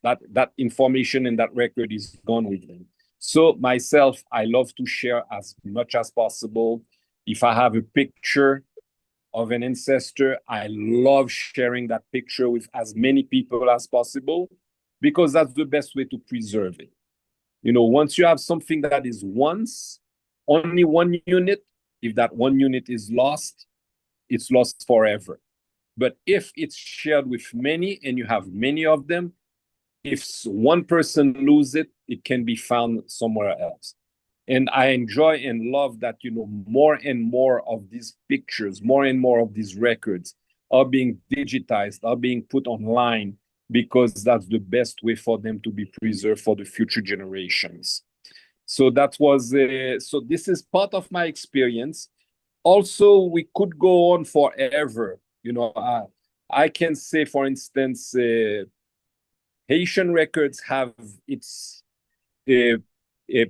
that information and that record is gone with them. So myself, I love to share as much as possible. If I have a picture of an ancestor, I love sharing that picture with as many people as possible, because that's the best way to preserve it. Once you have something that is only one unit, if that one unit is lost, it's lost forever. But if it's shared with many and you have many of them, if one person loses it, it can be found somewhere else. And I enjoy and love that, more and more of these pictures, more and more of these records are being digitized, are being put online, because that's the best way for them to be preserved for the future generations. So so this is part of my experience. Also, we could go on forever. I can say, for instance, Haitian records have its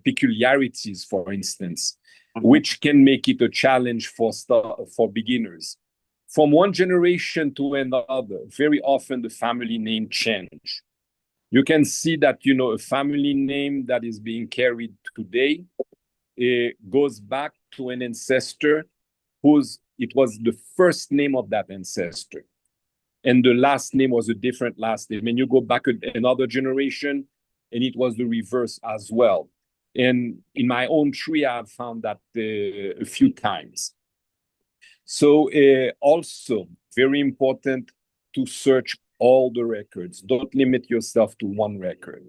peculiarities, for instance. which can make it a challenge for beginners. From one generation to another, very often the family name change. You can see that, a family name that is being carried today goes back to an ancestor it was the first name of that ancestor. And the last name was a different last name. And you go back another generation, and it was the reverse as well. And in my own tree, I've found that a few times. So also, very important to search all the records. Don't limit yourself to one record.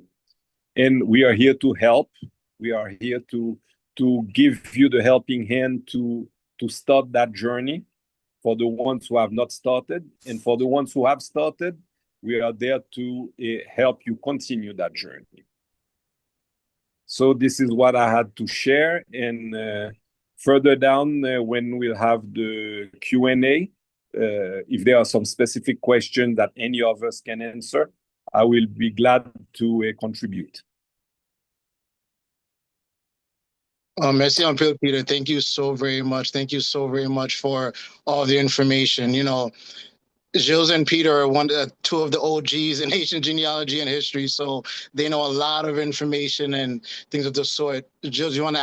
And we are here to help. We are here to give you the helping hand to start that journey. For the ones who have not started, and for the ones who have started, we are there to help you continue that journey. So this is what I had to share. And further down, when we'll have the Q&A, if there are some specific questions that any of us can answer, I will be glad to contribute. Merci un peu, Peter. Thank you so very much. Thank you so very much for all the information. Gilles and Peter are two of the OGs in Haitian genealogy and history, so they know a lot of information and things of the sort. Gilles, you want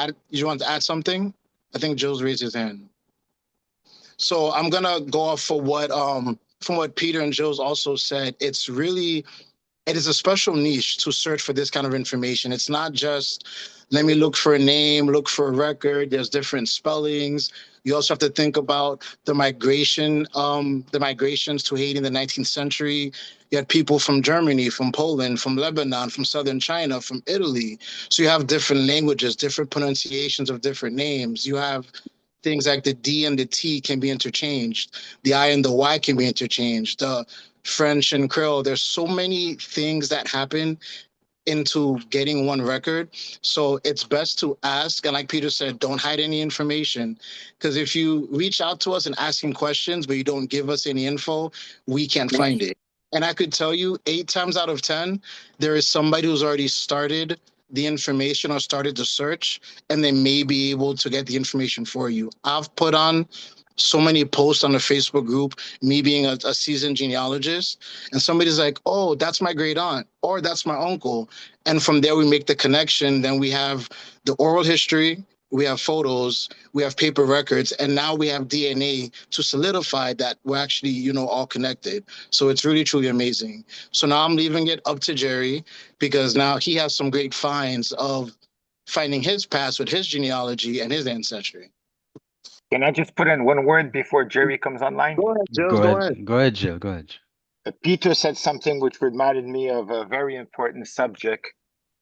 to add something? I think Gilles raised his hand. So I'm gonna go off for from what Peter and Gilles also said. It is a special niche to search for this kind of information. It's not just, let me look for a name, look for a record. There's different spellings. You also have to think about the migrations to Haiti in the 19th century. You had people from Germany, from Poland, from Lebanon, from southern China, from Italy. So you have different languages, different pronunciations of different names. You have things like the D and the T can be interchanged. The I and the Y can be interchanged. The French and Creole. There's so many things that happen into getting one record. So it's best to ask. And like Peter said, don't hide any information. Because if you reach out to us and asking questions, but you don't give us any info, we can't find it. And I could tell you 8 times out of 10, there is somebody who's already started the information or started the search, and they may be able to get the information for you. I've put on so many posts on the Facebook group, me being a seasoned genealogist, and somebody's like, oh, that's my great aunt, or that's my uncle. And from there, we make the connection. Then we have the oral history, we have photos, we have paper records, and now we have DNA to solidify that we're actually, all connected. So it's really, truly amazing. So now I'm leaving it up to Jerry, because now he has some great finds of finding his past with his genealogy and his ancestry. Can I just put in one word before Jerry comes online? Go ahead, Jill. Go ahead, Jill. Go ahead. Peter said something which reminded me of a very important subject,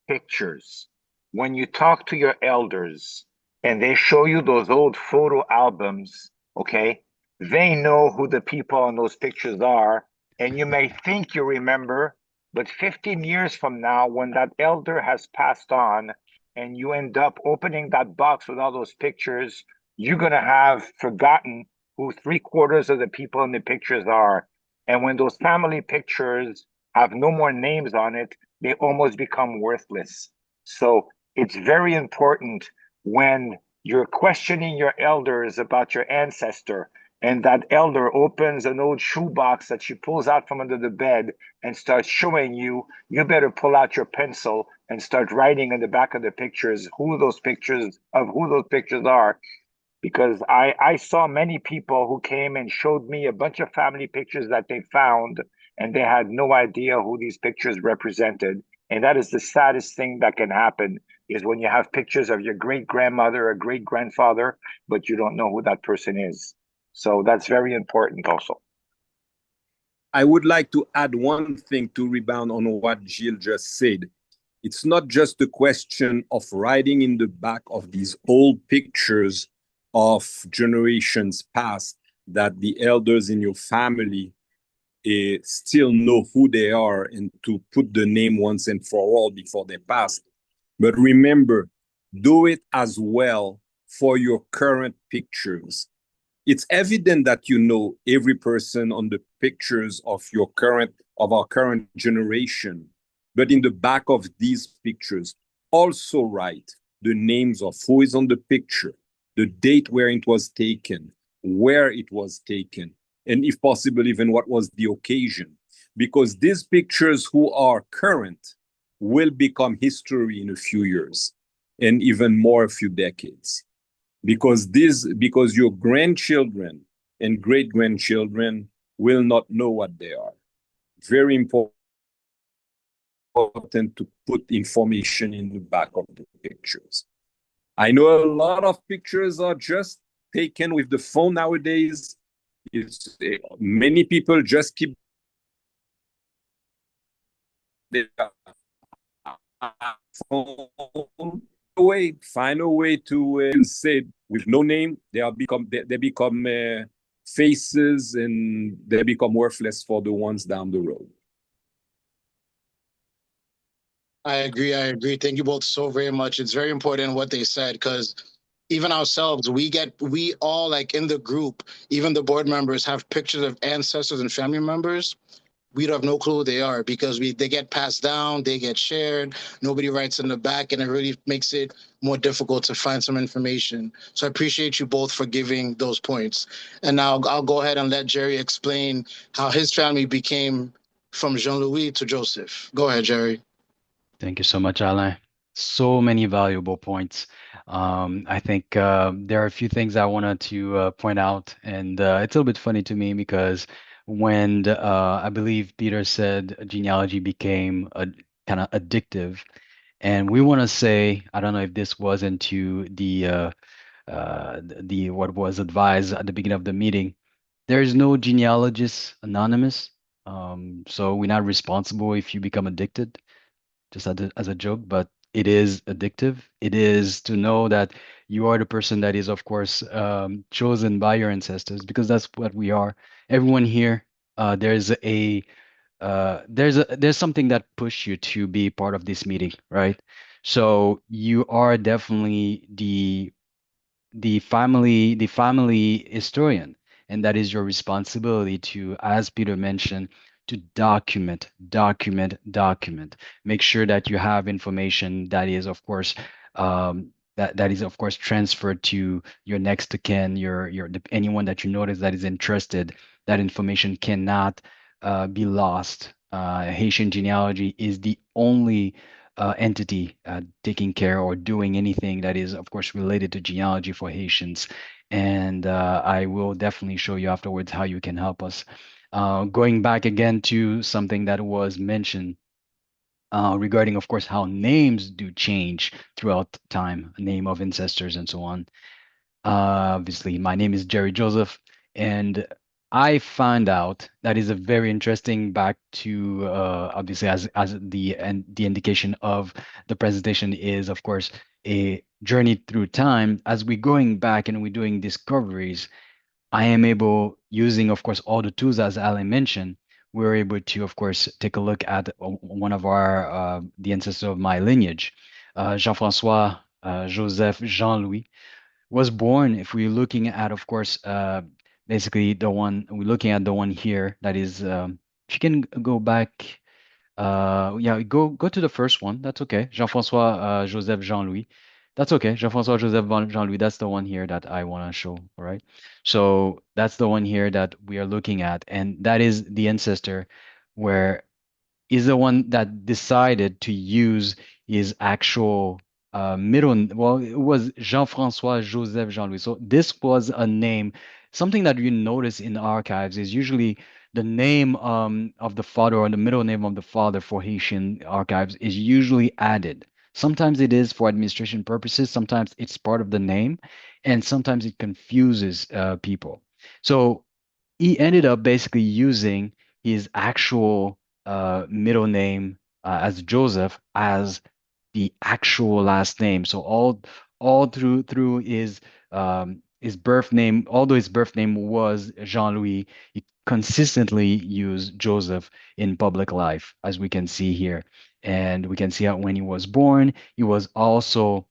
pictures. When you talk to your elders and they show you those old photo albums, okay, they know who the people on those pictures are. And you may think you remember, but 15 years from now, when that elder has passed on and you end up opening that box with all those pictures, you're going to have forgotten who 3/4 of the people in the pictures are. And when those family pictures have no more names on it, they almost become worthless. So it's very important when you're questioning your elders about your ancestor, and that elder opens an old shoebox that she pulls out from under the bed and starts showing you, you better pull out your pencil and start writing in the back of the pictures who those pictures are. Because I saw many people who came and showed me a bunch of family pictures that they found, and they had no idea who these pictures represented. And that is the saddest thing that can happen, is when you have pictures of your great-grandmother or great-grandfather, but you don't know who that person is. So that's very important also. I would like to add one thing to rebound on what Gilles just said. It's not just a question of writing in the back of these old pictures of generations past that the elders in your family still know who they are, and to put the name once and for all before they pass. But remember, do it as well for your current pictures. It's evident that you know every person on the pictures of our current generation, but in the back of these pictures, also write the names of who is on the picture, the date where it was taken, where it was taken, and if possible, even what was the occasion. Because these pictures who are current will become history in a few years and even more a few decades. Because your grandchildren and great grandchildren will not know what they are. Very important to put information in the back of the pictures. I know a lot of pictures are just taken with the phone nowadays. Many people just keep their phone away, find a way to say with no name. They become faces, and they become worthless for the ones down the road. I agree. I agree. Thank you both so very much. It's very important what they said because even ourselves, we all like in the group, even the board members have pictures of ancestors and family members. We don't have no clue who they are because they get passed down, they get shared, nobody writes in the back, and it really makes it more difficult to find some information. So I appreciate you both for giving those points. And now I'll go ahead and let Jerry explain how his family became from Jean-Louis to Joseph. Go ahead, Jerry. Thank you so much, Alain. So many valuable points. I think there are a few things I wanted to point out, and it's a little bit funny to me because when I believe Peter said genealogy became a kind of addictive, and we want to say, I don't know if this was into the what was advised at the beginning of the meeting. There is no genealogist anonymous, so we're not responsible if you become addicted just as a joke, but it is addictive. It is to know that you are the person that is, of course, chosen by your ancestors because that's what we are. Everyone here, there's something that pushed you to be part of this meeting, right? So you are definitely the family historian, and that is your responsibility to, as Peter mentioned, to document, make sure that you have information that is of course that is of course transferred to your next of kin, anyone that you notice that is interested. That information cannot be lost. Haitian genealogy is the only entity taking care or doing anything that is, of course, related to genealogy for Haitians. And I will definitely show you afterwards how you can help us. Going back again to something that was mentioned regarding, of course, how names do change throughout time, name of ancestors and so on. Obviously, my name is Jerry Joseph, and I found out that is a very interesting back to obviously as the indication of the presentation is, of course, a journey through time. As we're going back and we're doing discoveries, I am able, using, of course, all the tools as Alan mentioned, we're able to, of course, take a look at one of our the ancestors of my lineage, Jean-François Joseph Jean-Louis was born, if we're looking at, of course, basically the one we're looking at, the one here that is, if you can go back, yeah, go to the first one. That's okay. Jean-François Joseph Jean-Louis. That's okay. Jean-François Joseph Jean-Louis. That's the one here that I want to show. All right. So that's the one here that we are looking at, and that is the ancestor where is the one that decided to use his actual well, it was Jean-François Joseph Jean-Louis. So this was a name. Something that you notice in archives is usually the name of the father or the middle name of the father for Haitian archives is usually added. Sometimes it is for administration purposes, sometimes it's part of the name, and sometimes it confuses people. So he ended up basically using his actual middle name as Joseph as the actual last name. So all through his birth name, although his birth name was Jean-Louis, he consistently used Joseph in public life, as we can see here. And we can see how when he was born, he was also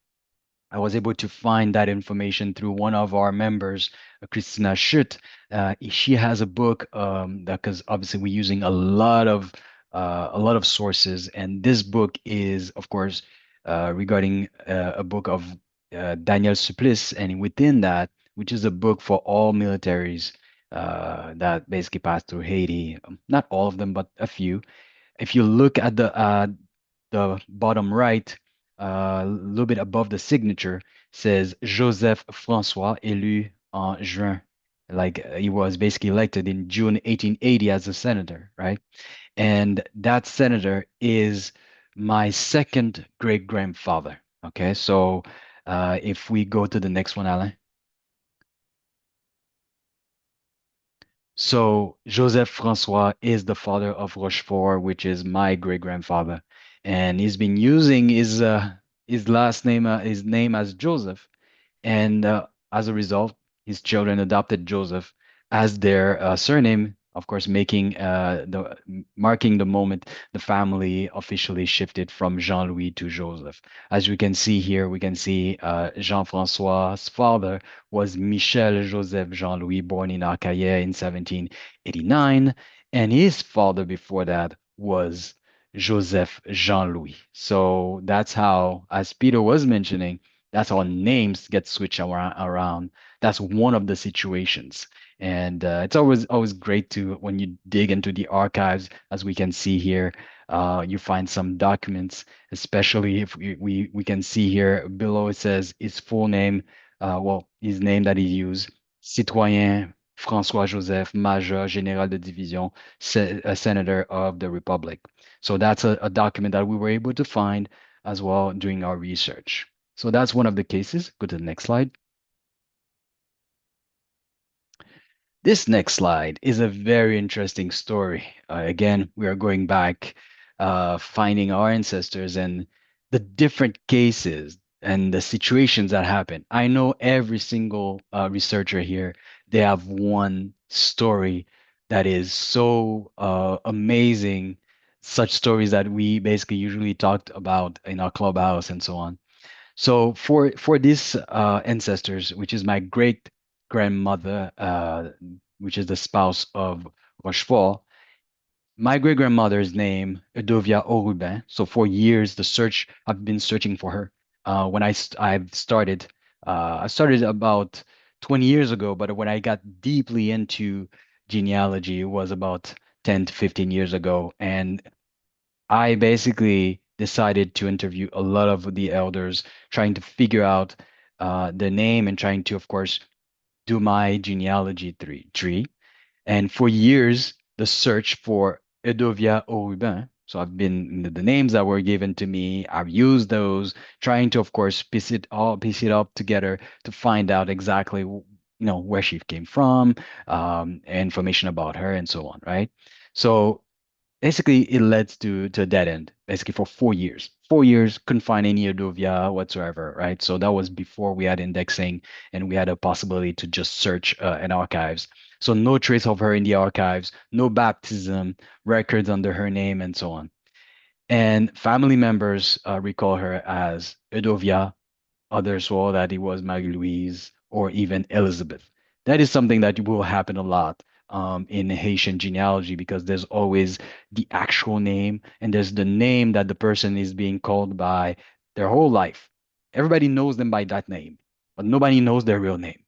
I was able to find that information through one of our members, Christina Schutt. She has a book that because obviously we're using a lot of sources, and this book is, of course, regarding a book of Daniel Supplice, and within that, which is a book for all militaries that basically passed through Haiti, not all of them, but a few. If you look at the bottom right, a little bit above the signature, says Joseph François élu en juin. Like he was basically elected in June 1880 as a senator, right? And that senator is my second great grandfather. Okay, so if we go to the next one, Alain. So Joseph Francois is the father of Rochefort, which is my great grandfather, and he's been using his last name, his name as Joseph, and as a result, his children adopted Joseph as their surname, of course, making the marking the moment the family officially shifted from Jean-Louis to Joseph. As we can see here, we can see Jean-François's father was Michel Joseph Jean-Louis, born in Arcaillère in 1789, and his father before that was Joseph Jean-Louis. So that's how, as Peter was mentioning, that's how names get switched around. That's one of the situations. And it's always great to when you dig into the archives, as we can see here, you find some documents, especially if we can see here below it says his full name, well, his name that he used, Citoyen François Joseph Major Général de Division, Senator of the Republic. So that's a document that we were able to find as well during our research. So that's one of the cases. Go to the next slide. This next slide is a very interesting story. Again, we are going back, finding our ancestors and the different cases and the situations that happen. I know every single researcher here, they have one story that is so amazing, such stories that we basically usually talked about in our clubhouse and so on. So for these ancestors, which is my great grandmother, which is the spouse of Rochefort, my great grandmother's name, Edovia Aurubin. So for years, the search I've been searching for her. When I started about 20 years ago, but when I got deeply into genealogy, it was about 10 to 15 years ago, and I basically decided to interview a lot of the elders, trying to figure out the name and trying to, of course, do my genealogy tree. And for years, the search for Edovia Aurubin. So I've been the names that were given to me. I've used those, trying to, of course, piece it up together to find out exactly, where she came from, information about her, and so on, right? So basically it led to a dead end basically for 4 years. 4 years couldn't find any Edovia whatsoever, right? So that was before we had indexing and we had a possibility to just search in archives. So no trace of her in the archives, no baptism records under her name, and so on. And family members recall her as Edovia. Others saw that it was Marie-Louise or even Elizabeth. That is something that will happen a lot in Haitian genealogy because there's always the actual name and there's the name that the person is being called by their whole life. Everybody knows them by that name, but nobody knows their real name.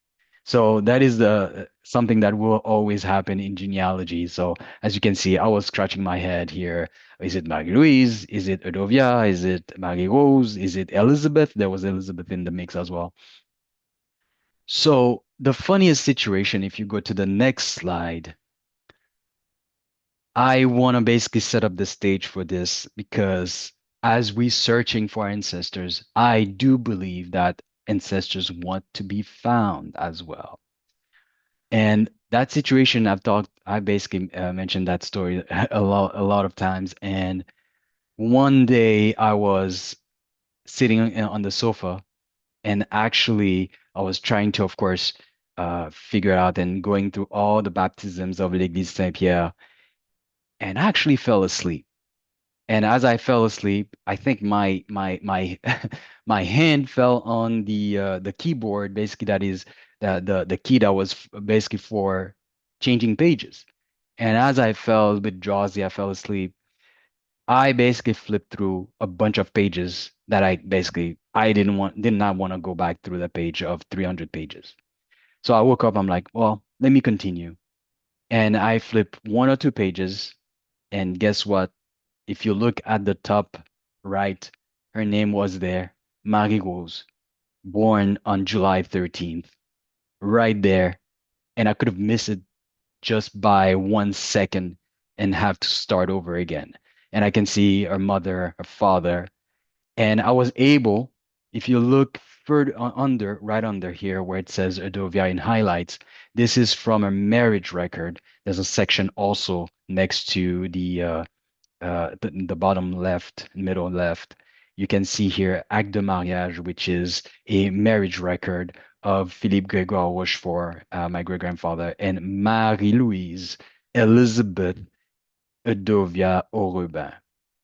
So that is the something that will always happen in genealogy. So as you can see, I was scratching my head here. Is it Marie-Louise? Is it Edovia? Is it Marie-Rose? Is it Elizabeth? There was Elizabeth in the mix as well. So the funniest situation, if you go to the next slide, I want to basically set up the stage for this because as we searching for ancestors, I do believe that ancestors want to be found as well. And that situation, I basically mentioned that story a lot of times. And one day I was sitting on the sofa and actually I was trying to, of course, figure out and going through all the baptisms of l'Église Saint-Pierre and I actually fell asleep. And as I fell asleep, I think my my hand fell on the keyboard, basically that is the key that was basically for changing pages. And as I fell a bit drowsy, I fell asleep. I basically flipped through a bunch of pages that I basically I did not want to go back through the page of 300 pages. So I woke up, I'm like, well, let me continue. And I flip one or two pages, and guess what? If you look at the top right, her name was there, Marie Rose, born on July 13th, right there. And I could have missed it just by 1 second and have to start over again. And I can see her mother, her father, and I was able, if you look further under, right under here where it says Adovia in highlights, this is from a marriage record. There's a section also next to the bottom left, middle left. You can see here Acte de Mariage, which is a marriage record of Philippe Grégoire Rochefort, my great grandfather, and Marie-Louise Elizabeth Edovia Orubin.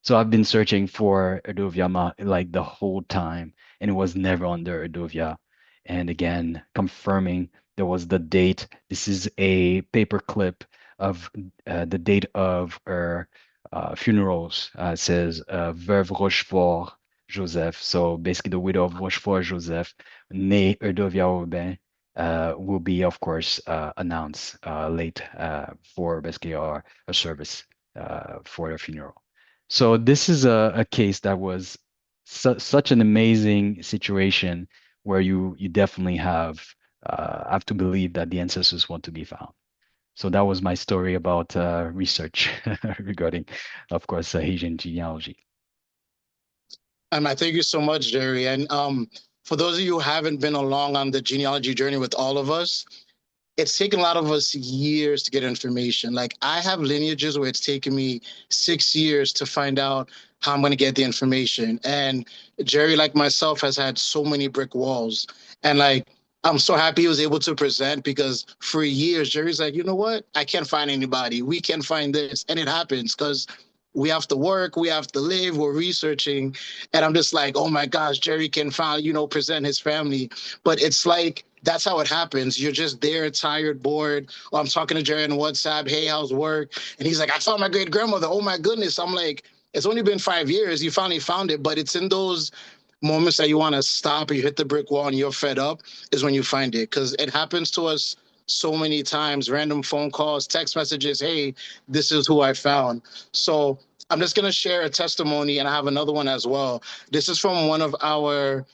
So I've been searching for Edovia like the whole time, and it was never under Edovia. And again, confirming there was the date. This is a paper clip of the date of her funerals. It says Veuve Rochefort Joseph. So basically, the widow of Rochefort Joseph, née Edovia Orubin, will be, of course, announced late for basically a service for a funeral. So this is a case that was such an amazing situation where you definitely have to believe that the ancestors want to be found. So that was my story about research regarding, of course, Haitian genealogy. I thank you so much, Jerry. And for those of you who haven't been along on the genealogy journey with all of us, it's taken a lot of us years to get information. Like I have lineages where it's taken me 6 years to find out how I'm going to get the information. And Jerry, like myself, has had so many brick walls. And like, I'm so happy he was able to present because for years, Jerry's like, you know what? I can't find anybody. We can't find this. And it happens because we have to work, we have to live, we're researching. And I'm just like, oh my gosh, Jerry can finally, present his family. But it's like, that's how it happens. You're just there, tired, bored. Or I'm talking to Jerry on WhatsApp. Hey, how's work? And he's like, I found my great grandmother. Oh my goodness. I'm like, it's only been 5 years. You finally found it. But it's in those moments that you want to stop, you hit the brick wall and you're fed up is when you find it. Because it happens to us so many times, random phone calls, text messages. Hey, this is who I found. So I'm just going to share a testimony and I have another one as well. This is from one of our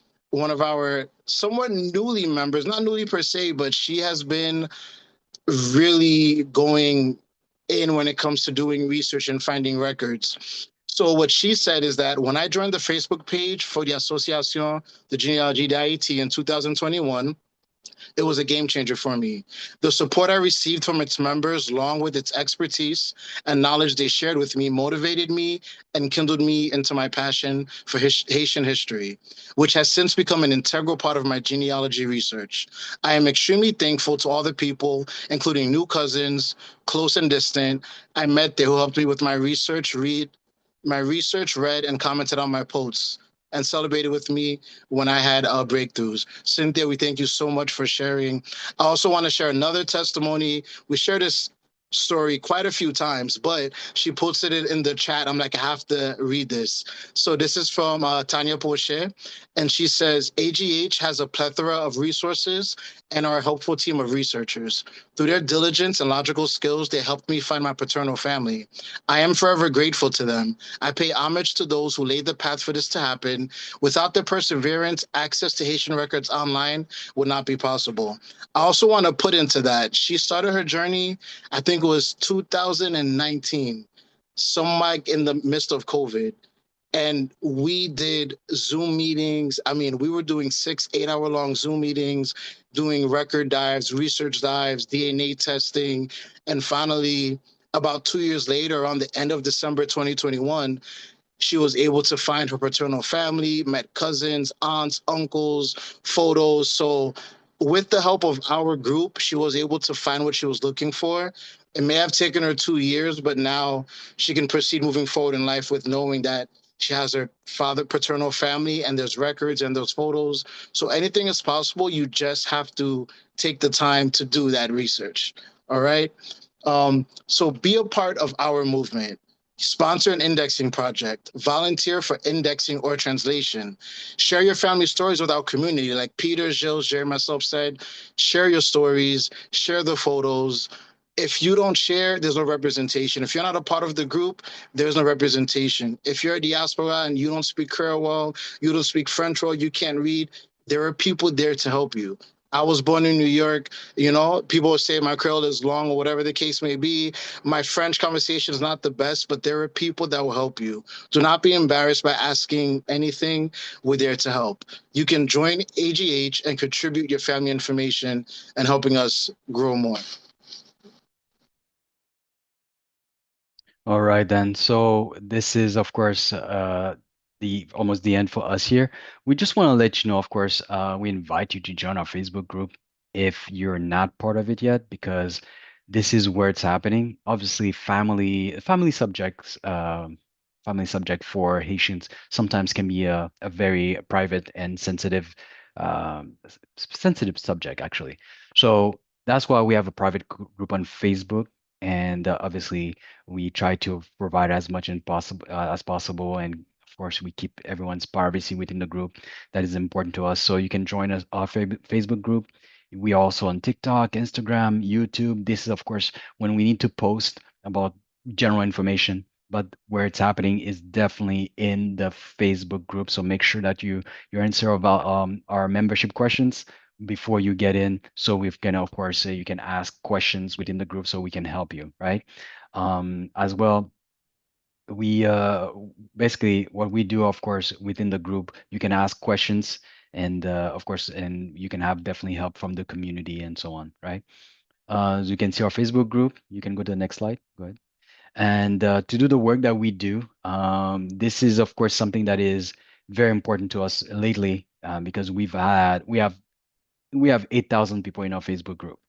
somewhat newly members, not newly per se, but she has been really going in when it comes to doing research and finding records. So what she said is that when I joined the Facebook page for the Association de Genealogie d'Haïti in 2021, it was a game changer for me. The support I received from its members, along with its expertise and knowledge they shared with me, motivated me and kindled me into my passion for Haitian history, which has since become an integral part of my genealogy research. I am extremely thankful to all the people, including new cousins, close and distant, I met there who helped me with my research, read, and commented on my posts and celebrated with me when I had breakthroughs. Cynthia, we thank you so much for sharing. I also want to share another testimony. We share this story quite a few times, but she posted it in the chat. I'm like, I have to read this. So this is from Tanya Poche, and she says, AGH has a plethora of resources and are a helpful team of researchers. Through their diligence and logical skills, they helped me find my paternal family. I am forever grateful to them. I pay homage to those who laid the path for this to happen. Without their perseverance, access to Haitian records online would not be possible. I also want to put into that, she started her journey, I think it was 2019, some like in the midst of COVID. And we did Zoom meetings. I mean, we were doing 6, 8 hour long Zoom meetings, doing record dives, research dives, DNA testing. And finally, about 2 years later, on the end of December 2021, she was able to find her paternal family, met cousins, aunts, uncles, photos. So with the help of our group, she was able to find what she was looking for. It may have taken her 2 years, but now she can proceed moving forward in life with knowing that she has her paternal family, and there's records and those photos. So anything is possible. You just have to take the time to do that research. All right. So be a part of our movement. Sponsor an indexing project. Volunteer for indexing or translation. Share your family stories with our community. Like Peter, Jill, Jerry, myself said, share your stories, share the photos. If you don't share, there's no representation. If you're not a part of the group, there's no representation. If you're a diaspora and you don't speak Creole well, you don't speak French well, you can't read, there are people there to help you. I was born in New York. People say my Creole is long or whatever the case may be. My French conversation is not the best, but there are people that will help you. Do not be embarrassed by asking anything. We're there to help. You can join AGH and contribute your family information and helping us grow more. All right then. So this is, of course, the almost the end for us here. We just want to let you know, of course, we invite you to join our Facebook group if you're not part of it yet, because this is where it's happening. Obviously, family subject for Haitians sometimes can be a very private and sensitive subject, actually. So that's why we have a private group on Facebook, and obviously we try to provide as possible, and of course we keep everyone's privacy within the group. That is important to us. So you can join us our Facebook group. We are also on TikTok, Instagram, YouTube. This is of course when we need to post about general information, but where it's happening is definitely in the Facebook group. So make sure that you answer about our membership questions before you get in, so we can of course you can ask questions within the group so we can help you, right? As well, we basically what we do, of course, within the group, you can ask questions, and of course, and you can have definitely help from the community and so on, right? As you can see our Facebook group, you can go to the next slide. Go ahead. And to do the work that we do, this is of course something that is very important to us lately, because we have 8,000 people in our Facebook group,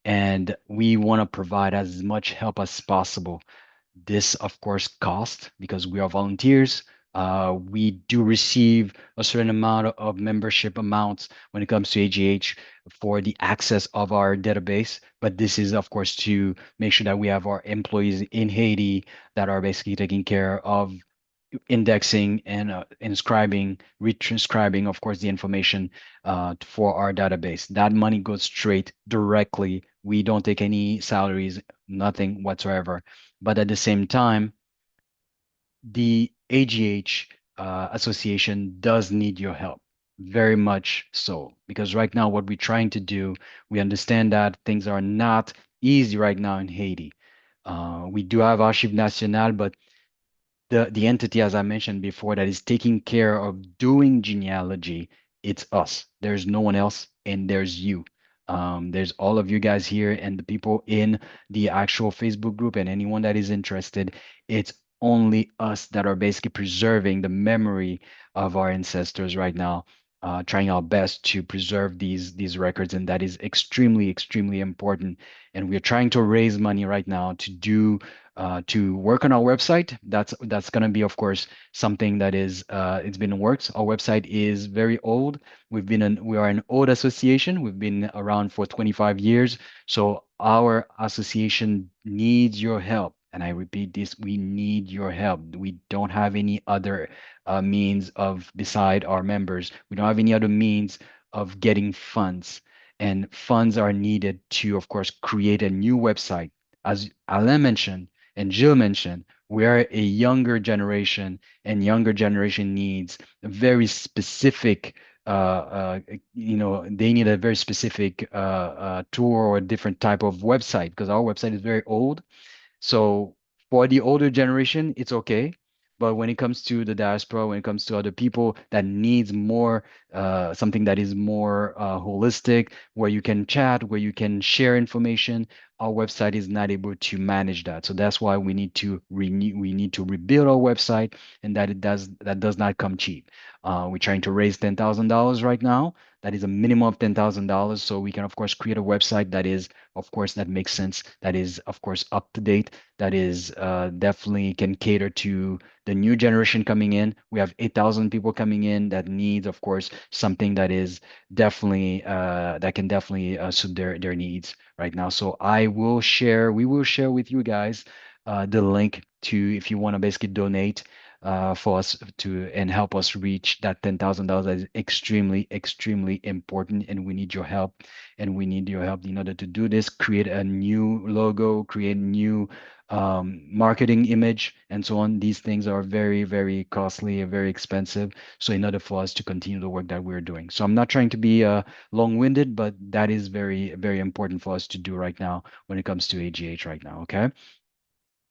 and we want to provide as much help as possible. This, of course, cost because we are volunteers. We do receive a certain amount of membership amounts when it comes to AGH for the access of our database. But this is, of course, to make sure that we have our employees in Haiti that are basically taking care of indexing and inscribing, retranscribing, of course, the information for our database. That money goes straight directly. We don't take any salaries, nothing whatsoever. But at the same time, the AGH association does need your help, very much so, because right now what we're trying to do, we understand that things are not easy right now in Haiti. We do have Archive National, but the entity, as I mentioned before, that is taking care of doing genealogy, it's us. There's no one else, and there's you. There's all of you guys here and the people in the actual Facebook group and anyone that is interested. It's only us that are basically preserving the memory of our ancestors right now, trying our best to preserve these records, and that is extremely important. And we're trying to raise money right now to work on our website. That's going to be, of course, something that is it's been worked. Our website is very old. We are an old association. We've been around for 25 years. So our association needs your help. And I repeat this, we need your help. We don't have any other means of, beside our members, we don't have any other means of getting funds. And funds are needed to, of course, create a new website. As Alain mentioned, and Jill mentioned, we are a younger generation, and younger generation needs a very specific, they need a very specific tour or a different type of website, because our website is very old. So for the older generation, it's okay. But when it comes to the diaspora, when it comes to other people that needs more, something that is more holistic, where you can chat, where you can share information, our website is not able to manage that. So that's why we need to renew, we need to rebuild our website, and that does not come cheap. We're trying to raise $10,000 right now. That is a minimum of $10,000. So we can, of course, create a website that is, of course, that makes sense, that is, of course, up to date, that is definitely can cater to the new generation coming in. We have 8,000 people coming in that needs, of course, something that is definitely that can definitely suit their needs right now. So we will share with you guys the link to, if you want to basically donate for us to and help us reach that $10,000. That is extremely, extremely important, and we need your help. And we need your help in order to do this. Create a new logo, create new marketing image, and so on. These things are very, very costly and very expensive. So in order for us to continue the work that we're doing, so I'm not trying to be long-winded, but that is very, very important for us to do right now when it comes to AGH right now. Okay.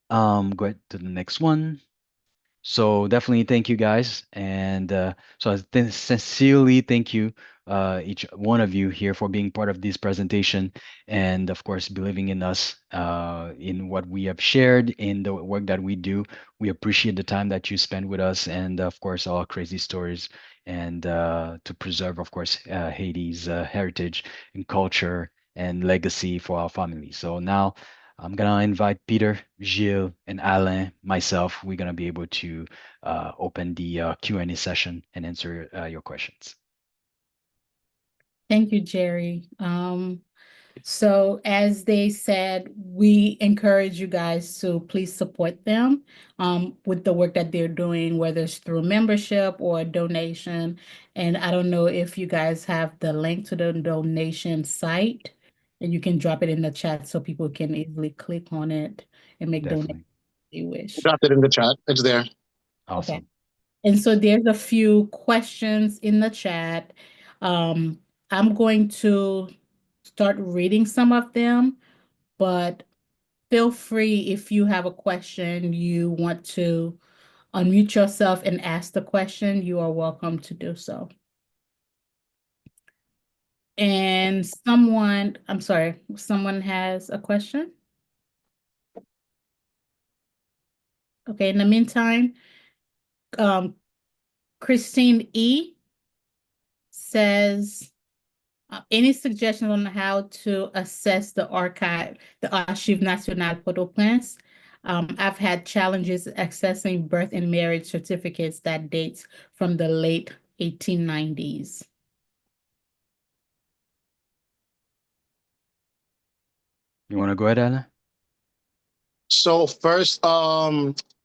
Go ahead to the next one. So definitely thank you guys. And so I sincerely thank you, each one of you here for being part of this presentation and of course believing in us, in what we have shared, in the work that we do. We appreciate the time that you spend with us and of course our crazy stories and to preserve, of course, Haiti's heritage and culture and legacy for our family. So now I'm gonna invite Peter, Gilles, and Alain, myself. We're gonna be able to open the Q&A session and answer your questions. Thank you, Jerry. So as they said, we encourage you guys to please support them with the work that they're doing, whether it's through membership or donation. And I don't know if you guys have the link to the donation site, and you can drop it in the chat so people can easily click on it and make donations if they wish. Dropped it in the chat. It's there. Awesome. Okay. And so there's a few questions in the chat. I'm going to start reading some of them, but feel free if you have a question, you want to unmute yourself and ask the question, you are welcome to do so. And someone has a question? Okay, in the meantime, Christine E. says, any suggestions on how to assess the Archive National Port-au-Prince? I've had challenges accessing birth and marriage certificates that dates from the late 1890s. You want to go ahead, Alain? So first,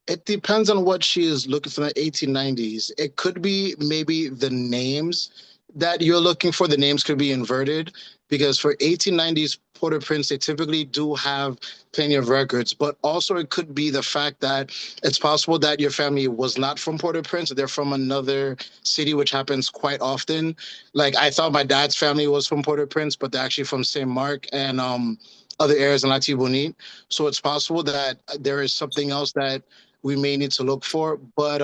it depends on what she is looking for in the 1890s. It could be maybe the names that you're looking for. The names could be inverted because for 1890s Port-au-Prince, they typically do have plenty of records. But also it could be the fact that it's possible that your family was not from Port-au-Prince. They're from another city, which happens quite often. Like I thought my dad's family was from Port-au-Prince, but they're actually from Saint Mark and other areas in Latibonite. So it's possible that there is something else that we may need to look for. But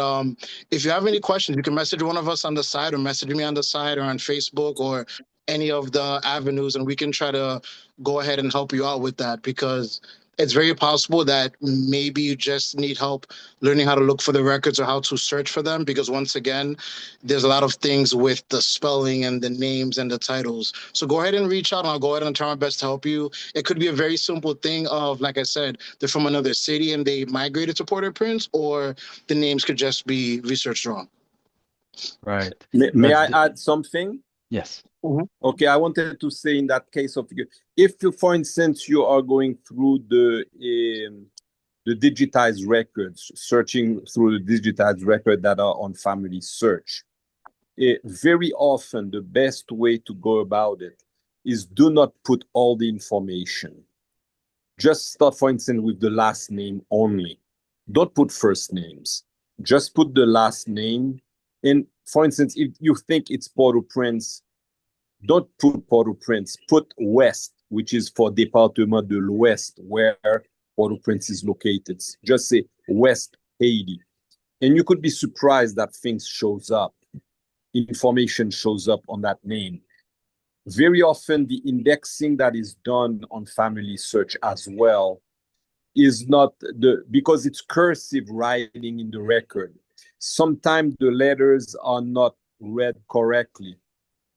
if you have any questions, you can message one of us on the side or message me on the side or on Facebook or any of the avenues, and we can try to go ahead and help you out with that because it's very possible that maybe you just need help learning how to look for the records or how to search for them because once again, there's a lot of things with the spelling and the names and the titles. So go ahead and reach out and I'll go ahead and try my best to help you. It could be a very simple thing of, like I said, they're from another city and they migrated to Port-au-Prince, or the names could just be researched wrong. Right. May I add something? Yes. Mm-hmm. Okay, I wanted to say in that case of if you, for instance, you are going through the digitized records, searching through the digitized records that are on Family Search, very often the best way to go about it is do not put all the information. Just start, for instance, with the last name only. Don't put first names. Just put the last name. And for instance, if you think it's Port-au-Prince, don't put Port-au-Prince. Put West, which is for Département de l'Ouest, where Port-au-Prince is located. Just say West Haiti. And you could be surprised that things shows up. Information shows up on that name. Very often the indexing that is done on Family Search as well is not because it's cursive writing in the record. Sometimes the letters are not read correctly.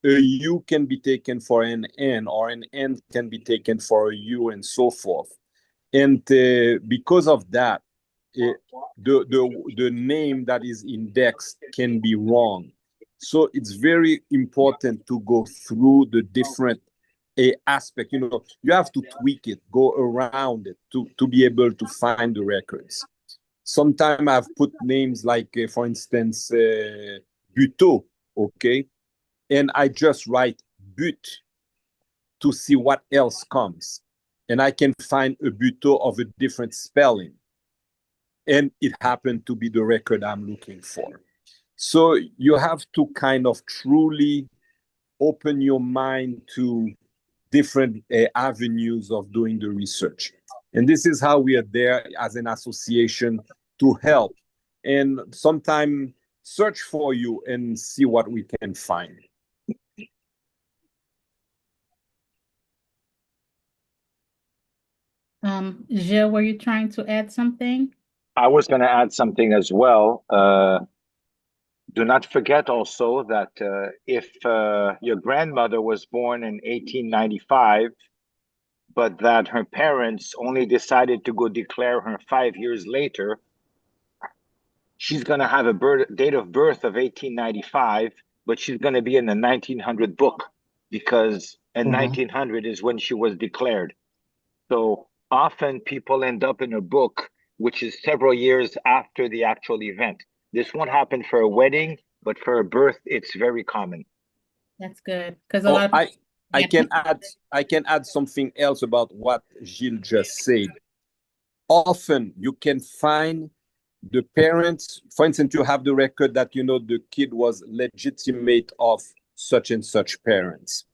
A U can be taken for an N, or an N can be taken for a U, and so forth. And because of that, the name that is indexed can be wrong. So it's very important to go through the different aspect. You have to tweak it, go around it to be able to find the records. Sometimes I've put names like, for instance, Buteau, okay? And I just write but to see what else comes. And I can find a Buteau of a different spelling. And it happened to be the record I'm looking for. So you have to kind of truly open your mind to different avenues of doing the research. And this is how we are there as an association to help and sometimes search for you and see what we can find. Gilles, were you trying to add something? I was going to add something as well. Do not forget also that if your grandmother was born in 1895, but that her parents only decided to go declare her 5 years later, she's going to have a date of birth of 1895, but she's going to be in the 1900 book because in 1900 is when she was declared. So often people end up in a book which is several years after the actual event. This won't happen for a wedding, but for a birth, it's very common. That's good because a lot of I can add something else about what Gilles just said. Often you can find the parents, for instance, you have the record that the kid was legitimate of such and such parents,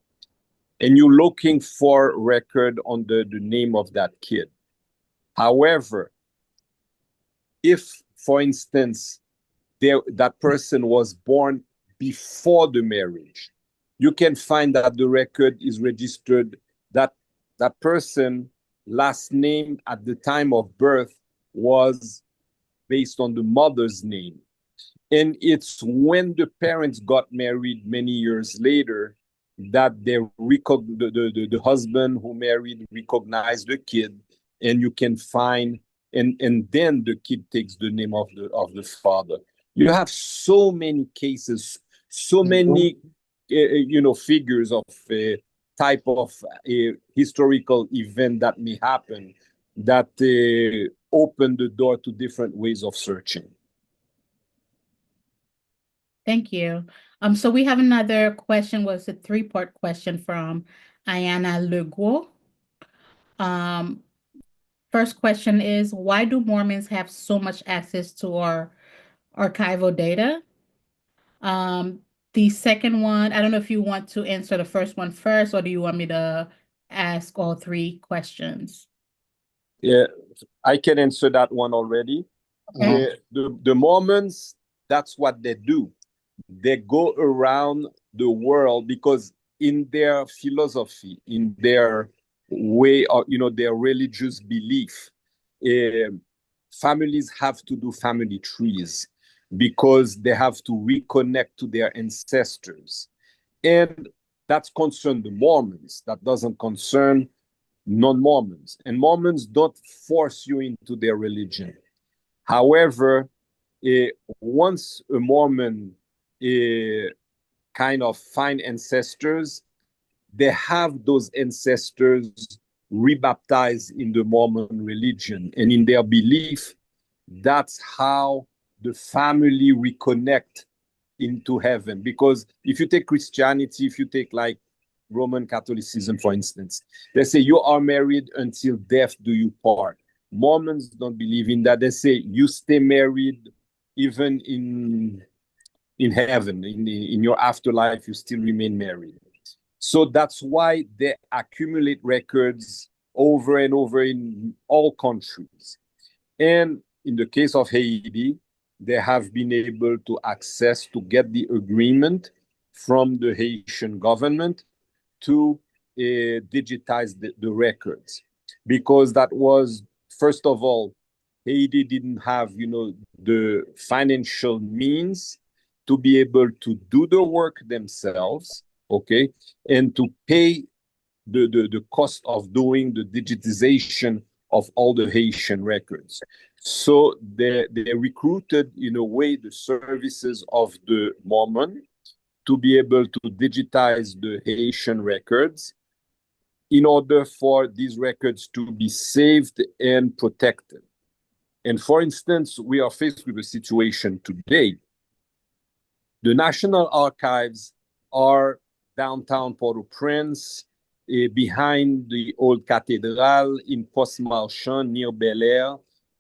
and you're looking for record under the name of that kid. However, if, for instance, that person was born before the marriage, you can find that the record is registered that that person last name at the time of birth was based on the mother's name. And it's when the parents got married many years later that the husband who married recognized the kid, and you can find, and then the kid takes the name of the father. You have so many cases, so many figures of type of historical event that may happen that open the door to different ways of searching. Thank you. So we have another question, was a three-part question from Ayana Legault. First question is, why do Mormons have so much access to our archival data? The second one, I don't know if you want to answer the first one first, or do you want me to ask all three questions? Yeah, I can answer that one already. Okay. The Mormons, that's what they do. They go around the world because in their philosophy, in their way of, their religious belief, families have to do family trees because they have to reconnect to their ancestors. And that's concerned the Mormons. That doesn't concern non-Mormons. And Mormons don't force you into their religion. However, once a Mormon kind of find ancestors, they have those ancestors rebaptized in the Mormon religion. And in their belief, that's how the family reconnect into heaven. Because if you take Christianity, if you take like Roman Catholicism, for instance, they say you are married until death do you part. Mormons don't believe in that. They say you stay married even in heaven, in your afterlife, you still remain married. So that's why they accumulate records over and over in all countries. And in the case of Haiti, they have been able to access, to get the agreement from the Haitian government to digitize the records. Because that was, first of all, Haiti didn't have, the financial means to be able to do the work themselves, okay, and to pay the cost of doing the digitization of all the Haitian records. So they recruited, in a way, the services of the Mormon to be able to digitize the Haitian records in order for these records to be saved and protected. And for instance, we are faced with a situation today. The National Archives are downtown Port-au-Prince, behind the old cathedral in Post-Marchand near Bel Air.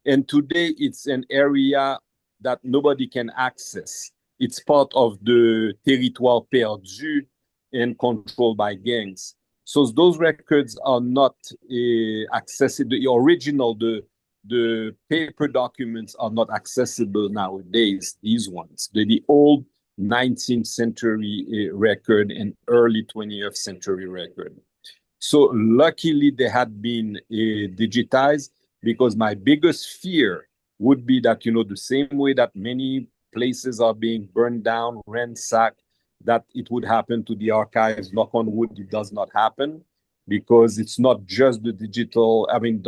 And today it's an area that nobody can access. It's part of the territoire perdu and controlled by gangs. So those records are not accessible. The original, the paper documents are not accessible nowadays, these ones. The old 19th century record and early 20th century record. So luckily they had been digitized, because my biggest fear would be that, the same way that many places are being burned down, ransacked, that it would happen to the archives. Knock on wood, it does not happen, because it's not just the digital,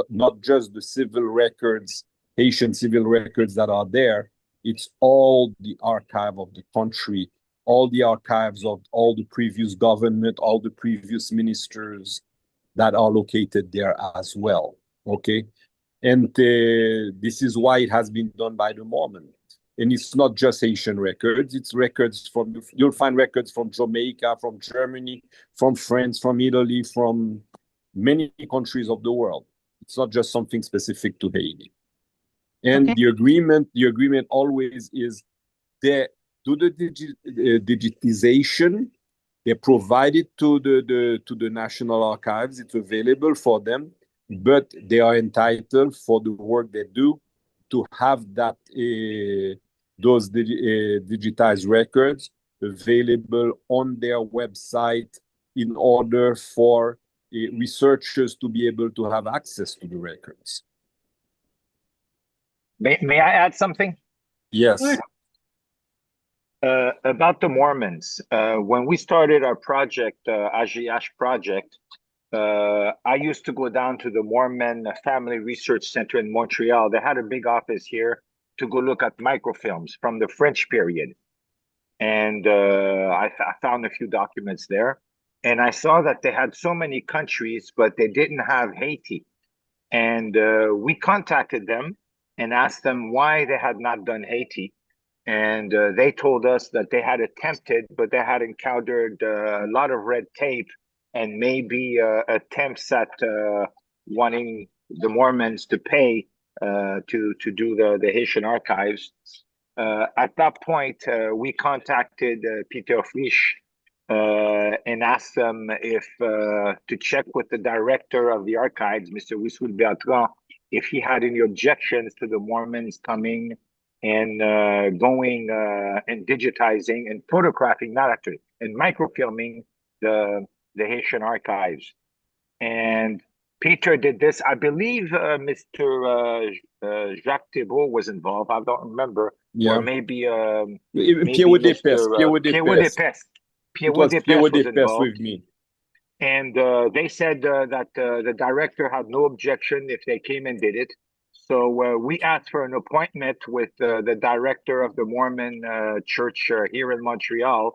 not just the civil records, Haitian civil records that are there. It's all the archive of the country, all the archives of all the previous government, all the previous ministers that are located there as well. Okay. And this is why it has been done by the Mormon. And it's not just Haitian records, it's records you'll find records from Jamaica, from Germany, from France, from Italy, from many countries of the world. It's not just something specific to Haiti. And Okay. the agreement always is they do the digitization, they provide it to the National Archives, it's available for them, but they are entitled for the work they do to have that those digitized records available on their website in order for researchers to be able to have access to the records. May I add something? Yes. About the Mormons. When we started our project, AGH project, I used to go down to the Mormon Family Research Center in Montreal. They had a big office here to go look at microfilms from the French period. And I found a few documents there. And I saw that they had so many countries, but they didn't have Haiti. And we contacted them and asked them why they had not done Haiti. And they told us that they had attempted, but they had encountered a lot of red tape and maybe attempts at wanting the Mormons to pay to do the Haitian archives. At that point, we contacted Peter Frisch and asked them if to check with the director of the archives, Mr. Wissoul Bertrand, if he had any objections to the Mormons coming and going and digitizing and photographing, not actually, and microfilming the Haitian archives. And Peter did this. I believe Mr. Jacques Thibault was involved. I don't remember. Yeah. Or maybe Pierre Despes. Pierre Was involved with me. And they said that the director had no objection if they came and did it. So we asked for an appointment with the director of the Mormon church here in Montreal.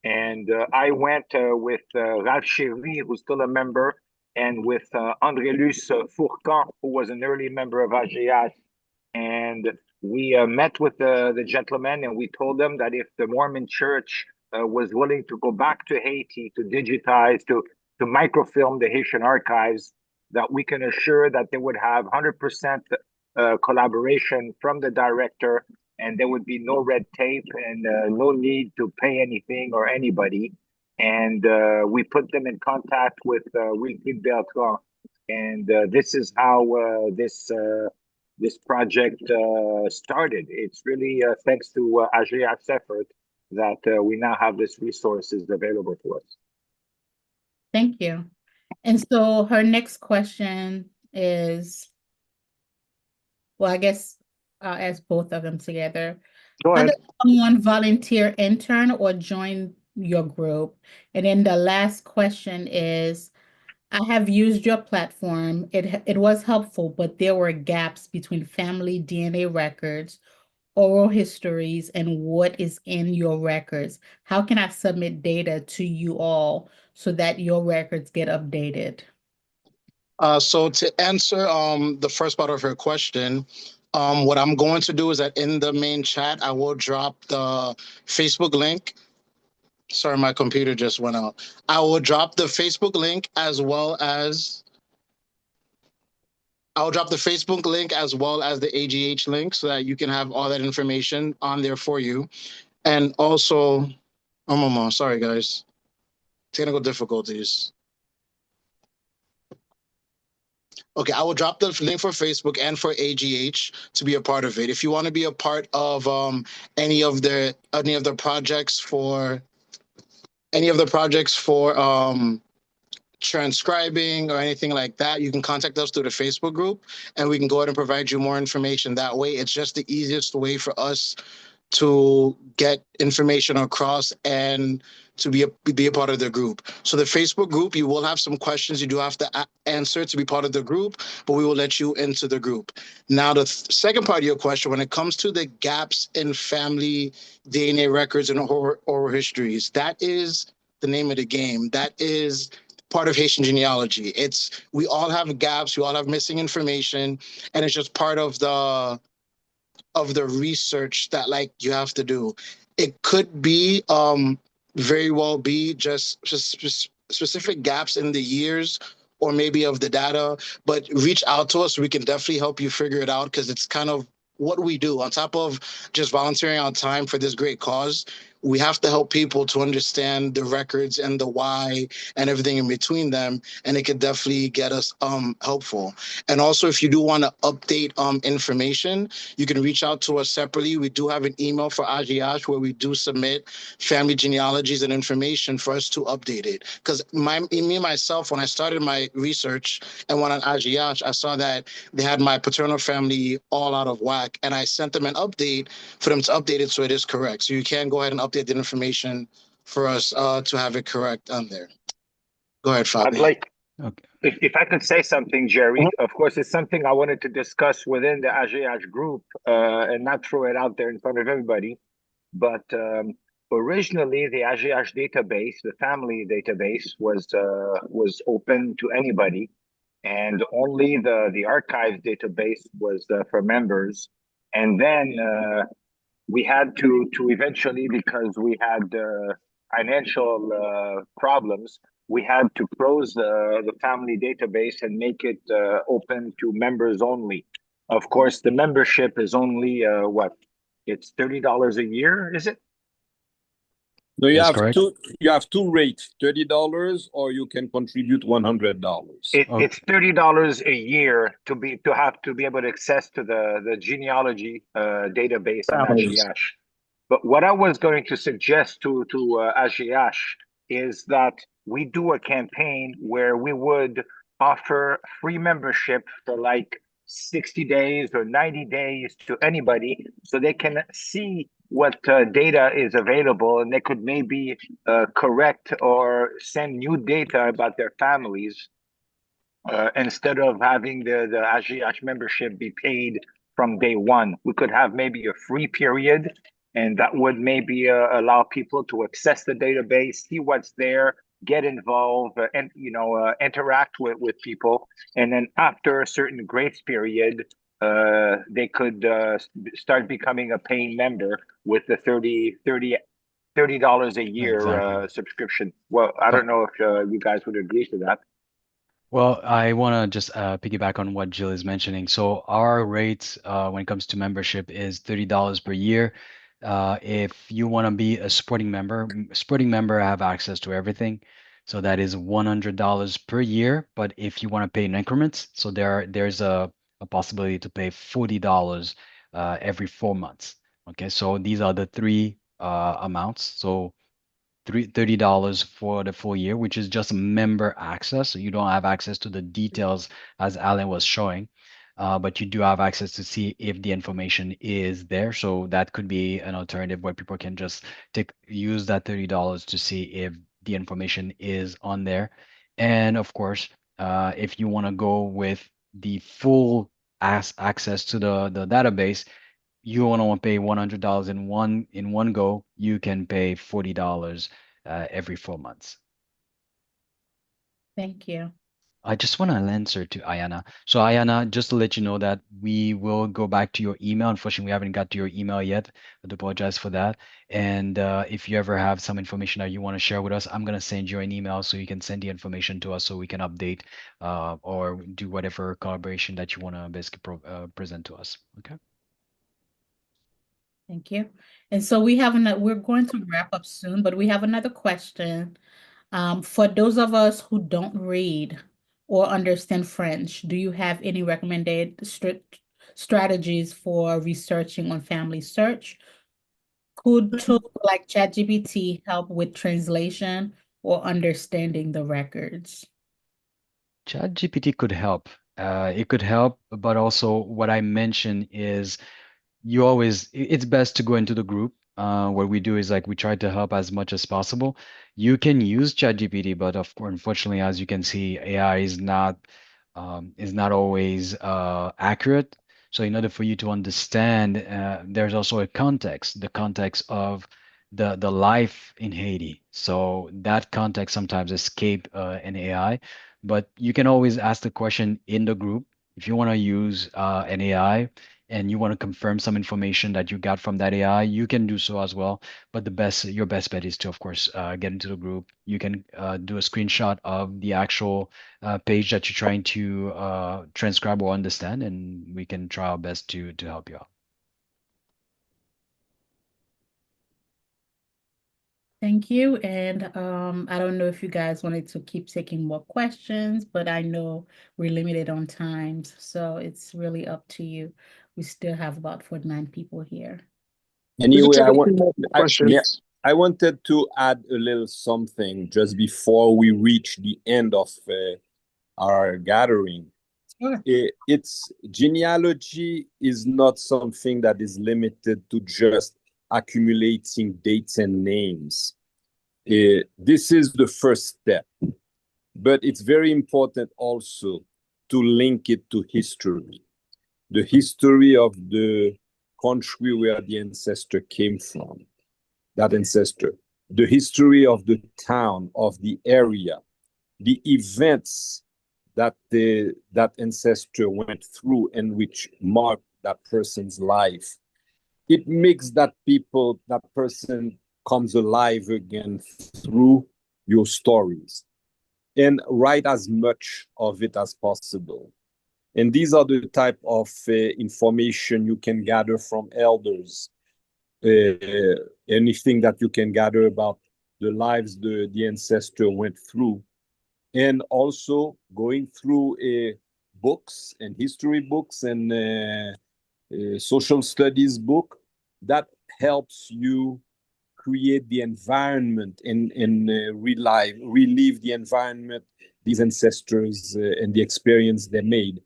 And I went with Ralph Chéry, who's still a member, and with André Luce Fourcan, who was an early member of AGH. And we met with the gentleman, and we told them that if the Mormon church was willing to go back to Haiti to digitize, to microfilm the Haitian archives, that we can assure that they would have 100% collaboration from the director, and there would be no red tape and no need to pay anything or anybody. And we put them in contact with Wilfried Bertrand, and this is how this project started. It's really thanks to AGH's effort that we now have this resources available to us. Thank you. And so her next question is, well, I guess I'll ask both of them together. Go How ahead. does someone volunteer, intern, or join your group? And then the last question is, I have used your platform. It was helpful, but there were gaps between family DNA records, oral histories, and what is in your records. How can I submit data to you all so that your records get updated? So to answer the first part of her question, What I'm going to do is that in the main chat, I will drop the Facebook link. Sorry, my computer just went out. I will drop the Facebook link as well as I'll drop the Facebook link as well as the AGH link so that you can have all that information on there for you. And also, oh, Mama, sorry guys, technical difficulties. Okay, I will drop the link for Facebook and for AGH to be a part of it. If you want to be a part of any of the projects for transcribing or anything like that, you can contact us through the Facebook group and we can go ahead and provide you more information that way. It's just the easiest way for us to get information across and to be a part of the group. So the Facebook group, you will have some questions you do have to answer to be part of the group, but we will let you into the group. Now, the second part of your question, when it comes to the gaps in family DNA records and oral histories, that is the name of the game. That is part of Haitian genealogy. We all have gaps, we all have missing information, and it's just part of the research that like you have to do. It could be very well be just specific gaps in the years or maybe of the data, but reach out to us. We can definitely help you figure it out because it's kind of what we do. On top of just volunteering our time for this great cause, we have to help people to understand the records and the why and everything in between them, and it could definitely get us helpful. And also, if you do want to update information, you can reach out to us separately. We do have an email for AGH where we do submit family genealogies and information for us to update it. Because me myself, when I started my research and went on AGH, I saw that they had my paternal family all out of whack, and I sent them an update for them to update it so it is correct. So you can go ahead and update the information for us to have it correct on there. Go ahead, Fabi. I'd like, Okay. if I could say something, Jerry, of course, it's something I wanted to discuss within the AGH group and not throw it out there in front of everybody. But originally, the AGH database, the family database, was open to anybody, and only the archives database was for members. And then we had to eventually, because we had financial problems, we had to close the family database and make it open to members only. Of course, the membership is only what? It's $30 a year, is it? No, That's correct. you have two rates, $30, or you can contribute $100. Okay. It's $30 a year to be able to access to the genealogy database on Families. AGH. But what I was going to suggest to AGH is that we do a campaign where we would offer free membership for like 60 days or 90 days to anybody so they can see what data is available and they could maybe correct or send new data about their families instead of having the AGH membership be paid from day one. We could have maybe a free period, and that would maybe allow people to access the database, see what's there, get involved, and interact with people. And then after a certain grace period, they could start becoming a paying member with the $30 a year Exactly. subscription. Well, I don't know if you guys would agree to that. Well, I want to just piggyback on what Jill is mentioning. So our rate when it comes to membership is $30 per year. If you want to be a supporting member have access to everything. So that is $100 per year. But if you want to pay in increments, so there's a possibility to pay $40 every 4 months. Okay, so these are the three amounts. So $30 for the full year, which is just member access. So you don't have access to the details as Alan was showing, but you do have access to see if the information is there. So that could be an alternative where people can just use that $30 to see if the information is on there. And of course, if you want to go with the full access to the database, you want to pay $100 in one go, you can pay $40 every 4 months. Thank you. I just want to answer to Ayana. So Ayana, just to let you know that we will go back to your email. Unfortunately, we haven't got to your email yet. I do apologize for that. And if you ever have some information that you want to share with us, I'm gonna send you an email so you can send the information to us so we can update or do whatever collaboration that you want to basically present to us. Okay. Thank you. And so we're going to wrap up soon, but we have another question. For those of us who don't read or understand French, do you have any recommended strategies for researching on family search? Could tools like ChatGPT help with translation or understanding the records? ChatGPT could help. It could help, but also what I mentioned is it's best to go into the group. What we do is like we try to help as much as possible. You can use ChatGPT, but of course, unfortunately, as you can see, AI is not always accurate. So in order for you to understand, there's also a context, the context of the life in Haiti. So that context sometimes escape an AI, but you can always ask the question in the group if you want to use an AI and you want to confirm some information that you got from that AI, you can do so as well. But your best bet is to, of course, get into the group. You can do a screenshot of the actual page that you're trying to transcribe or understand, and we can try our best to help you out. Thank you. And I don't know if you guys wanted to keep taking more questions, but I know we're limited on times, so it's really up to you. We still have about 49 people here. We can Anyway, take a few more questions. I wanted to add a little something just before we reach the end of our gathering. Sure. It's genealogy is not something that is limited to just accumulating dates and names. This is the first step, but it's very important also to link it to history, the history of the country where the ancestor came from, that ancestor, the history of the town, of the area, the events that that ancestor went through and which marked that person's life. It makes that person comes alive again through your stories, and write as much of it as possible. And these are the type of information you can gather from elders, anything that you can gather about the lives the ancestor went through, and also going through books and history books and social studies book that helps you create the environment and relive the environment these ancestors and the experience they made,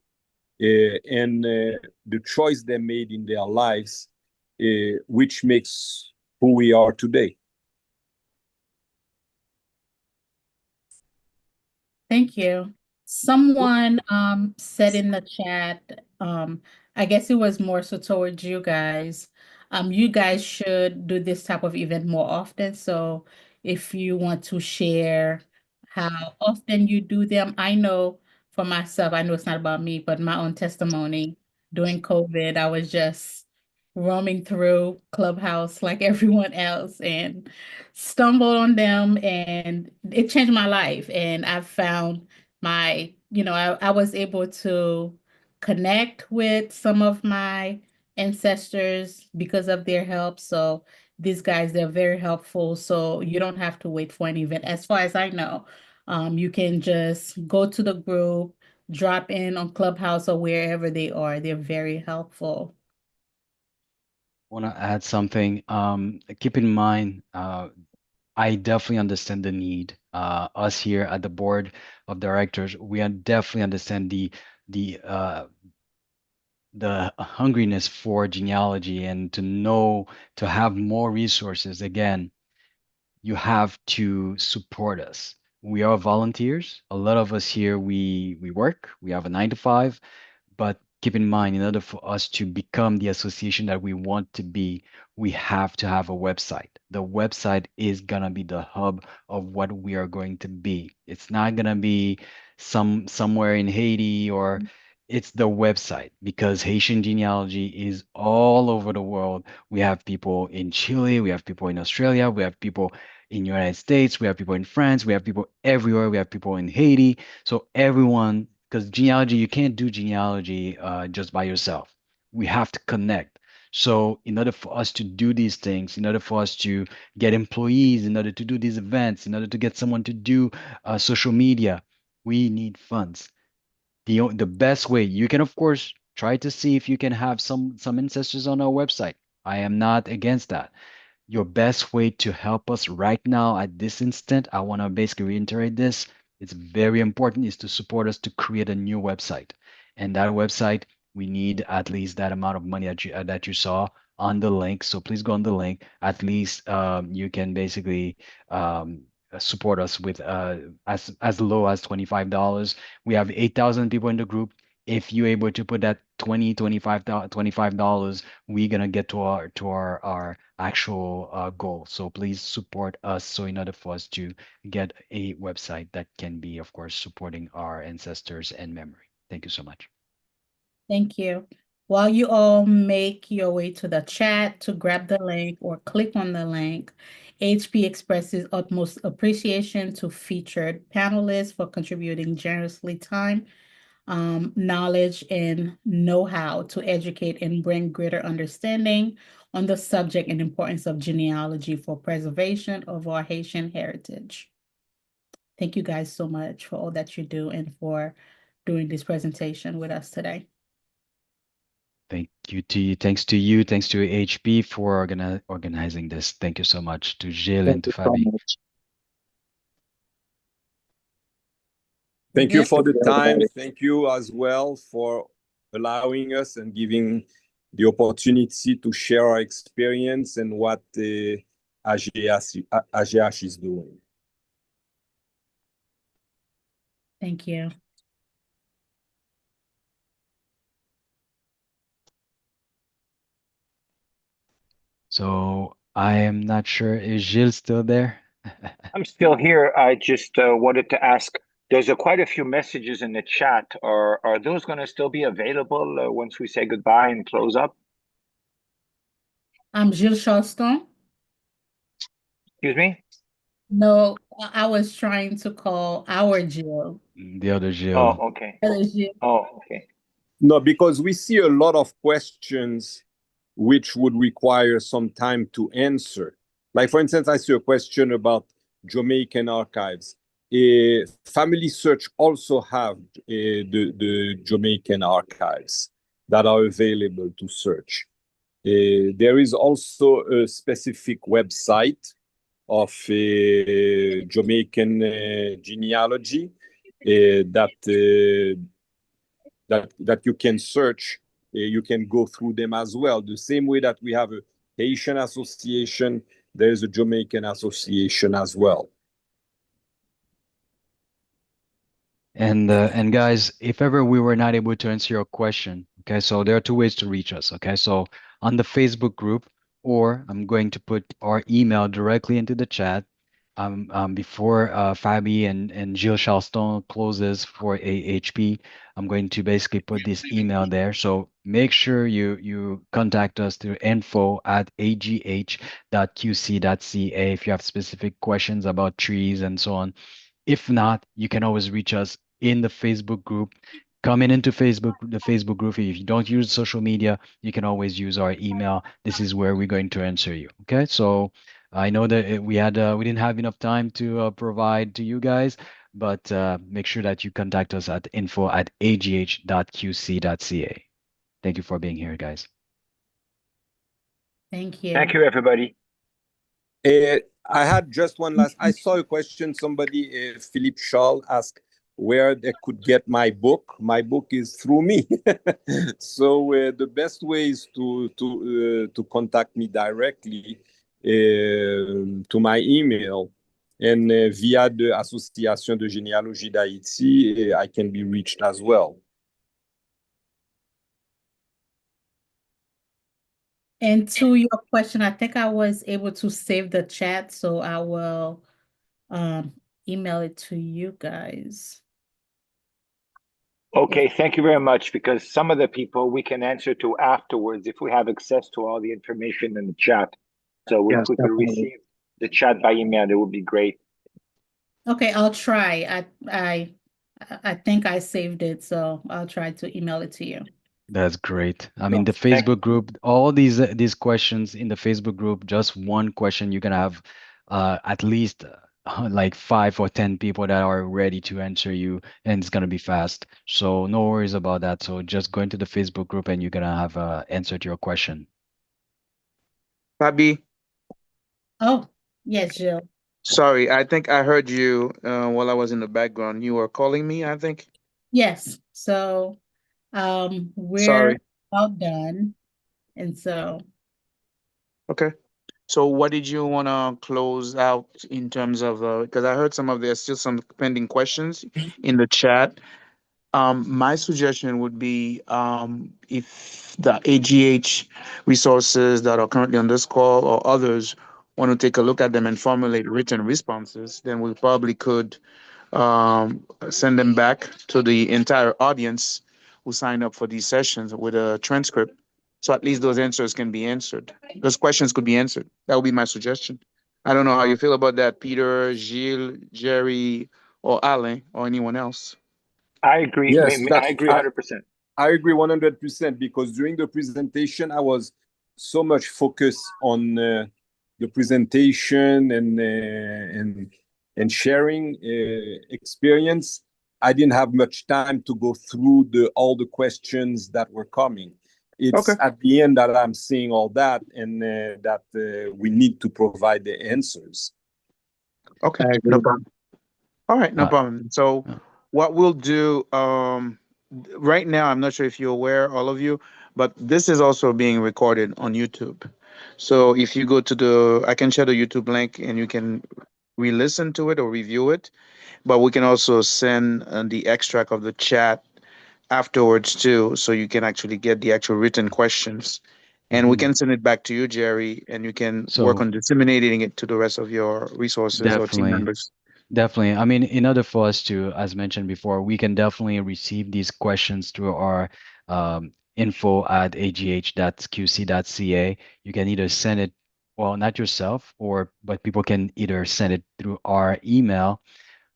and the choice they made in their lives, which makes who we are today. Thank you. Someone said in the chat, I guess it was more so towards you guys should do this type of event more often. So if you want to share how often you do them, I know for myself, I know it's not about me, but my own testimony during COVID, I was just roaming through Clubhouse like everyone else and stumbled on them, and it changed my life. And I found I was able to connect with some of my ancestors because of their help. So these guys, they're very helpful. So you don't have to wait for an event. As far as I know, you can just go to the group, drop in on Clubhouse or wherever they are. They're very helpful. Want to add something? Keep in mind, I definitely understand the need. Us here at the board of directors, definitely understand the hungriness for genealogy and to have more resources. Again, you have to support us. We are volunteers. A lot of us here, we work. We have a 9 to 5, but keep in mind, in order for us to become the association that we want to be, we have to have a website. The website is gonna be the hub of what we are going to be. It's not gonna be somewhere in Haiti, or it's the website, because Haitian genealogy is all over the world. We have people in Chile, we have people in Australia, we have people in United States, we have people in France, we have people everywhere, we have people in Haiti. So everyone, because genealogy, you can't do genealogy just by yourself. We have to connect. So in order for us to do these things, in order for us to get employees, in order to do these events, in order to get someone to do social media, we need funds. The best way, you can of course try to see if you can have some ancestors on our website. I am not against that. Your best way to help us right now at this instant, I want to basically reiterate this. It's very important, is to support us to create a new website. And that website, we need at least that amount of money that you saw on the link. So please go on the link. At least you can basically support us with as low as $25. We have 8,000 people in the group. If you're able to put that $25, we're gonna get to our actual goal. So please support us. So in order for us to get a website that can be, of course, supporting our ancestors and memory. Thank you so much. Thank you. While you all make your way to the chat to grab the link or click on the link, HP expresses utmost appreciation to featured panelists for contributing generously time, knowledge, and know-how to educate and bring greater understanding on the subject and importance of genealogy for preservation of our Haitian heritage. Thank you guys so much for all that you do and for doing this presentation with us today. Thank you to you. Thanks to you. Thanks to HP for organizing this. Thank you so much to Gilles and to Fabi. Thank you Good. for the time. Thank you as well for allowing us and giving the opportunity to share our experience and what AGH is doing. Thank you. So I am not sure, is Gilles still there? I'm still here. I just wanted to ask, there's quite a few messages in the chat. Are those going to still be available once we say goodbye and close up? I'm Gilles Charleston. Excuse me? No, I was trying to call our Jill. The other Gilles. Oh, okay. Other Jill. Oh, okay. No, because we see a lot of questions which would require some time to answer. Like, for instance, I see a question about Jamaican archives. Family Search also have the Jamaican archives that are available to search. There is also a specific website of Jamaican genealogy that you can search. You can go through them as well. The same way that we have a Haitian association, there is a Jamaican association as well. And guys, if ever we were not able to answer your question, okay, so there are two ways to reach us. Okay, so on the Facebook group, or I'm going to put our email directly into the chat. Before Fabi and Gilles Charleston closes for AHP, I'm going to basically put this email there. So make sure you contact us through info@agh.qc.ca if you have specific questions about trees and so on. If not, you can always reach us in the Facebook group. Coming into the Facebook group. If you don't use social media, you can always use our email. This is where we're going to answer you. Okay, so I know that we didn't have enough time to provide to you guys, but make sure that you contact us at info@agh.qc.ca. Thank you for being here, guys. Thank you. Thank you, everybody. I had just one last. I saw a question. Somebody, Philippe Charles, asked where they could get my book. My book is through me. So the best way is to contact me directly to my email, and via the Association de Généalogie d'Haïti, I can be reached as well. And to your question, I think I was able to save the chat, so I will email it to you guys. Okay, thank you very much. Because some of the people we can answer to afterwards if we have access to all the information in the chat. So if Yes, we could definitely. receive the chat by email, it would be great. Okay, I'll try. I think I saved it, so I'll try to email it to you. That's great. I mean, So the thank Facebook group, all these questions in the Facebook group, just one question, you can have at least like 5 or 10 people that are ready to answer you, and it's gonna be fast. So no worries about that. So just go into the Facebook group and you're gonna have answer to your question. Fabi, Oh, yes, Jill. sorry, I think I heard you while I was in the background. You were calling me, I think. Yes. So we're Sorry. about done. And so Okay. So what did you want to close out in terms of, because I heard there's still some pending questions in the chat. My suggestion would be if the AGH resources that are currently on this call or others want to take a look at them and formulate written responses, then we probably could send them back to the entire audience who signed up for these sessions with a transcript. So at least those answers can be answered. Those questions could be answered. That would be my suggestion. I don't know how you feel about that, Peter, Gilles, Jerry, or Alain, or anyone else. I agree. Yes, I agree 100%. I agree 100% because during the presentation, I was so much focused on the presentation and sharing experience. I didn't have much time to go through all the questions that were coming. Okay. It's at the end that I'm seeing all that and that we need to provide the answers. Okay. I No agree. problem. All right, no Uh, problem. So uh, what we'll do right now, I'm not sure if you're aware, all of you, but this is also being recorded on YouTube. So if you go to I can share the YouTube link and you can re-listen to it or review it. But we can also send the extract of the chat afterwards too, so you can actually get the actual written questions. And we mhm. can send it back to you, Jerry, and you can work So on disseminating it to the rest of your resources or team definitely. members. Definitely. I mean, in order for us to, as mentioned before, we can definitely receive these questions through our info@agh.qc.ca. You can either send it, well, not yourself, but people can either send it through our email.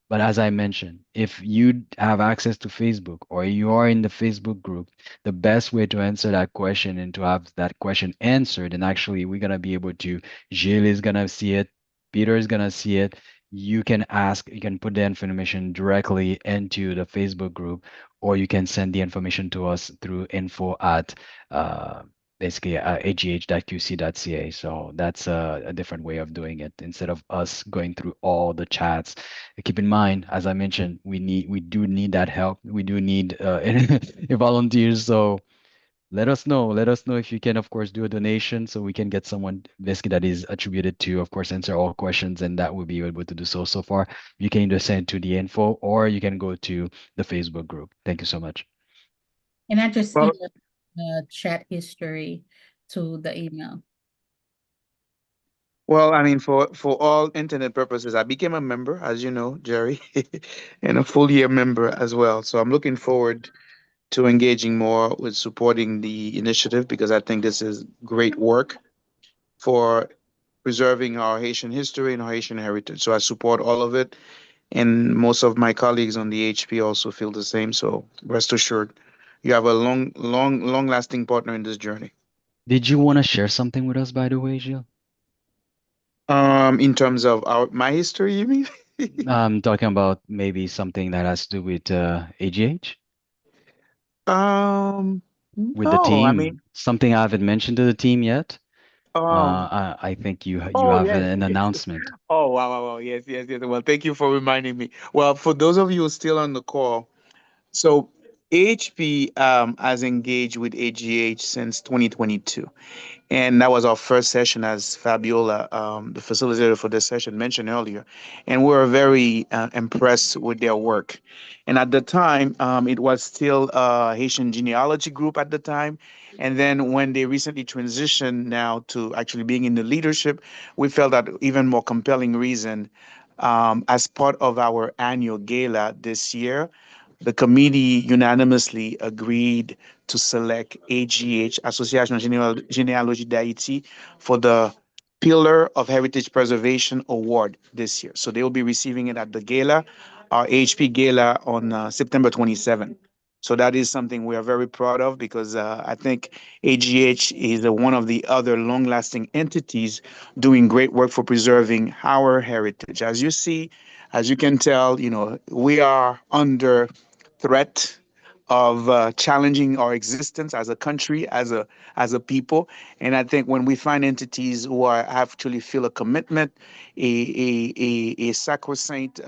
But as I mentioned, if you have access to Facebook or you are in the Facebook group, the best way to answer that question and to have that question answered, and actually we're gonna be able to, Gilles is gonna see it, Peter is gonna see it. You can ask, you can put the information directly into the Facebook group, or you can send the information to us through info at uh, basically agh.qc.ca. So that's a different way of doing it instead of us going through all the chats. Keep in mind, as I mentioned, we do need that help. We do need volunteers. So let us know. Let us know if you can, of course, do a donation so we can get someone basically that is attributed to, of course, answer all questions, and that will be able to do so. So far, you can either send to the info or you can go to the Facebook group. Thank you so much. and I just Well, emailed the chat history to the email. well, I mean, for all internet purposes, I became a member, as you know, Jerry, and a full year member as well. So I'm looking forward to engaging more with supporting the initiative because I think this is great work for preserving our Haitian history and our Haitian heritage. So I support all of it, and most of my colleagues on the HP also feel the same. So rest assured, you have a long lasting partner in this journey. Did you want to share something with us, by the way, Gilles? In terms of my history, you mean? I'm talking about maybe something that has to do with AGH, Um, with the no, I mean, team. Something I haven't mentioned to the team yet. um, I think you oh have yes, an yes. announcement. Oh wow, yes, yes, yes. Well, thank you for reminding me. Well, for those of you still on the call, so HP has engaged with AGH since 2022. And that was our first session, as Fabiola, the facilitator for this session, mentioned earlier. And we were very impressed with their work. And at the time, it was still a Haitian genealogy group at the time. And then when they recently transitioned now to actually being in the leadership, we felt that even more compelling reason as part of our annual gala this year the committee unanimously agreed to select AGH, Association Genealogy d'Haïti, for the Pillar of Heritage Preservation Award this year. So they will be receiving it at the gala, our AHP gala on September 27th. So that is something we are very proud of because I think AGH is one of the other long-lasting entities doing great work for preserving our heritage. As you see, as you can tell, we are under threat of challenging our existence as a country, as a people. And I think when we find entities who actually feel a commitment, a sacrosanct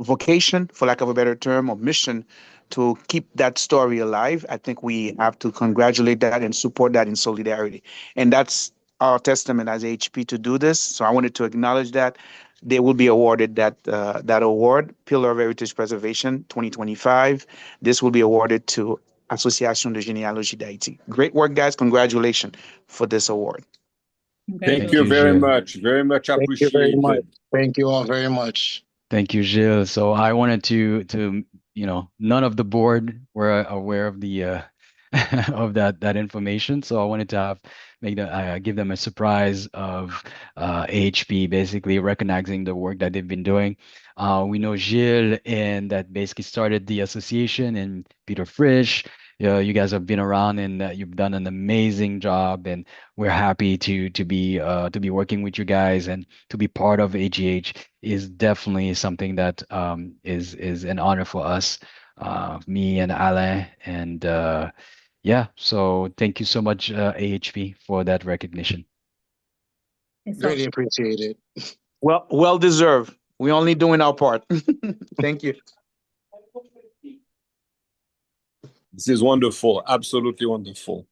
vocation, for lack of a better term, or mission to keep that story alive, I think we have to congratulate that and support that in solidarity. And that's our testament as HP to do this. So I wanted to acknowledge that. They will be awarded that award, Pillar of Heritage Preservation 2025. This will be awarded to Association de Genealogie d'Haïti. Great work, guys. Congratulations for this award. Thank you very much. Very much Thank you very much. appreciated. Thank you all very much. Thank you, Gilles. So I wanted to none of the board were aware of the of that information. So I wanted to give them a surprise of AHP basically recognizing the work that they've been doing. We know Gilles and that basically started the association, and Peter Frisch. You guys have been around and you've done an amazing job, and we're happy to be working with you guys, and to be part of AGH is definitely something that is an honor for us, me and Alain, and yeah. So thank you so much, AHP, for that recognition. Greatly appreciated. Well deserved. We're only doing our part. Thank you. This is wonderful. Absolutely wonderful.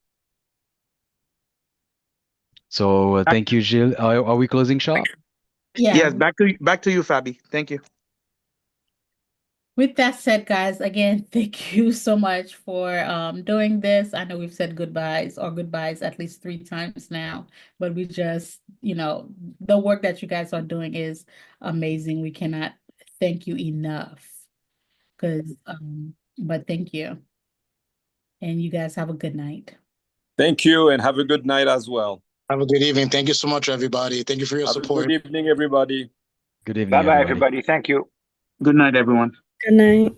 So thank you, Gilles. Are we closing shop? Yeah. Yes, back to you, Fabi. Thank you. With that said, guys, again, thank you so much for doing this. I know we've said goodbyes at least 3 times now, but we just, the work that you guys are doing is amazing. We cannot thank you enough. But thank you. And you guys have a good night. Thank you, and have a good night as well. Have a good evening. Thank you so much, everybody. Thank you for your support. Good evening, everybody. Good evening, Bye-bye, everybody. Thank you. Good night, everyone. Good night.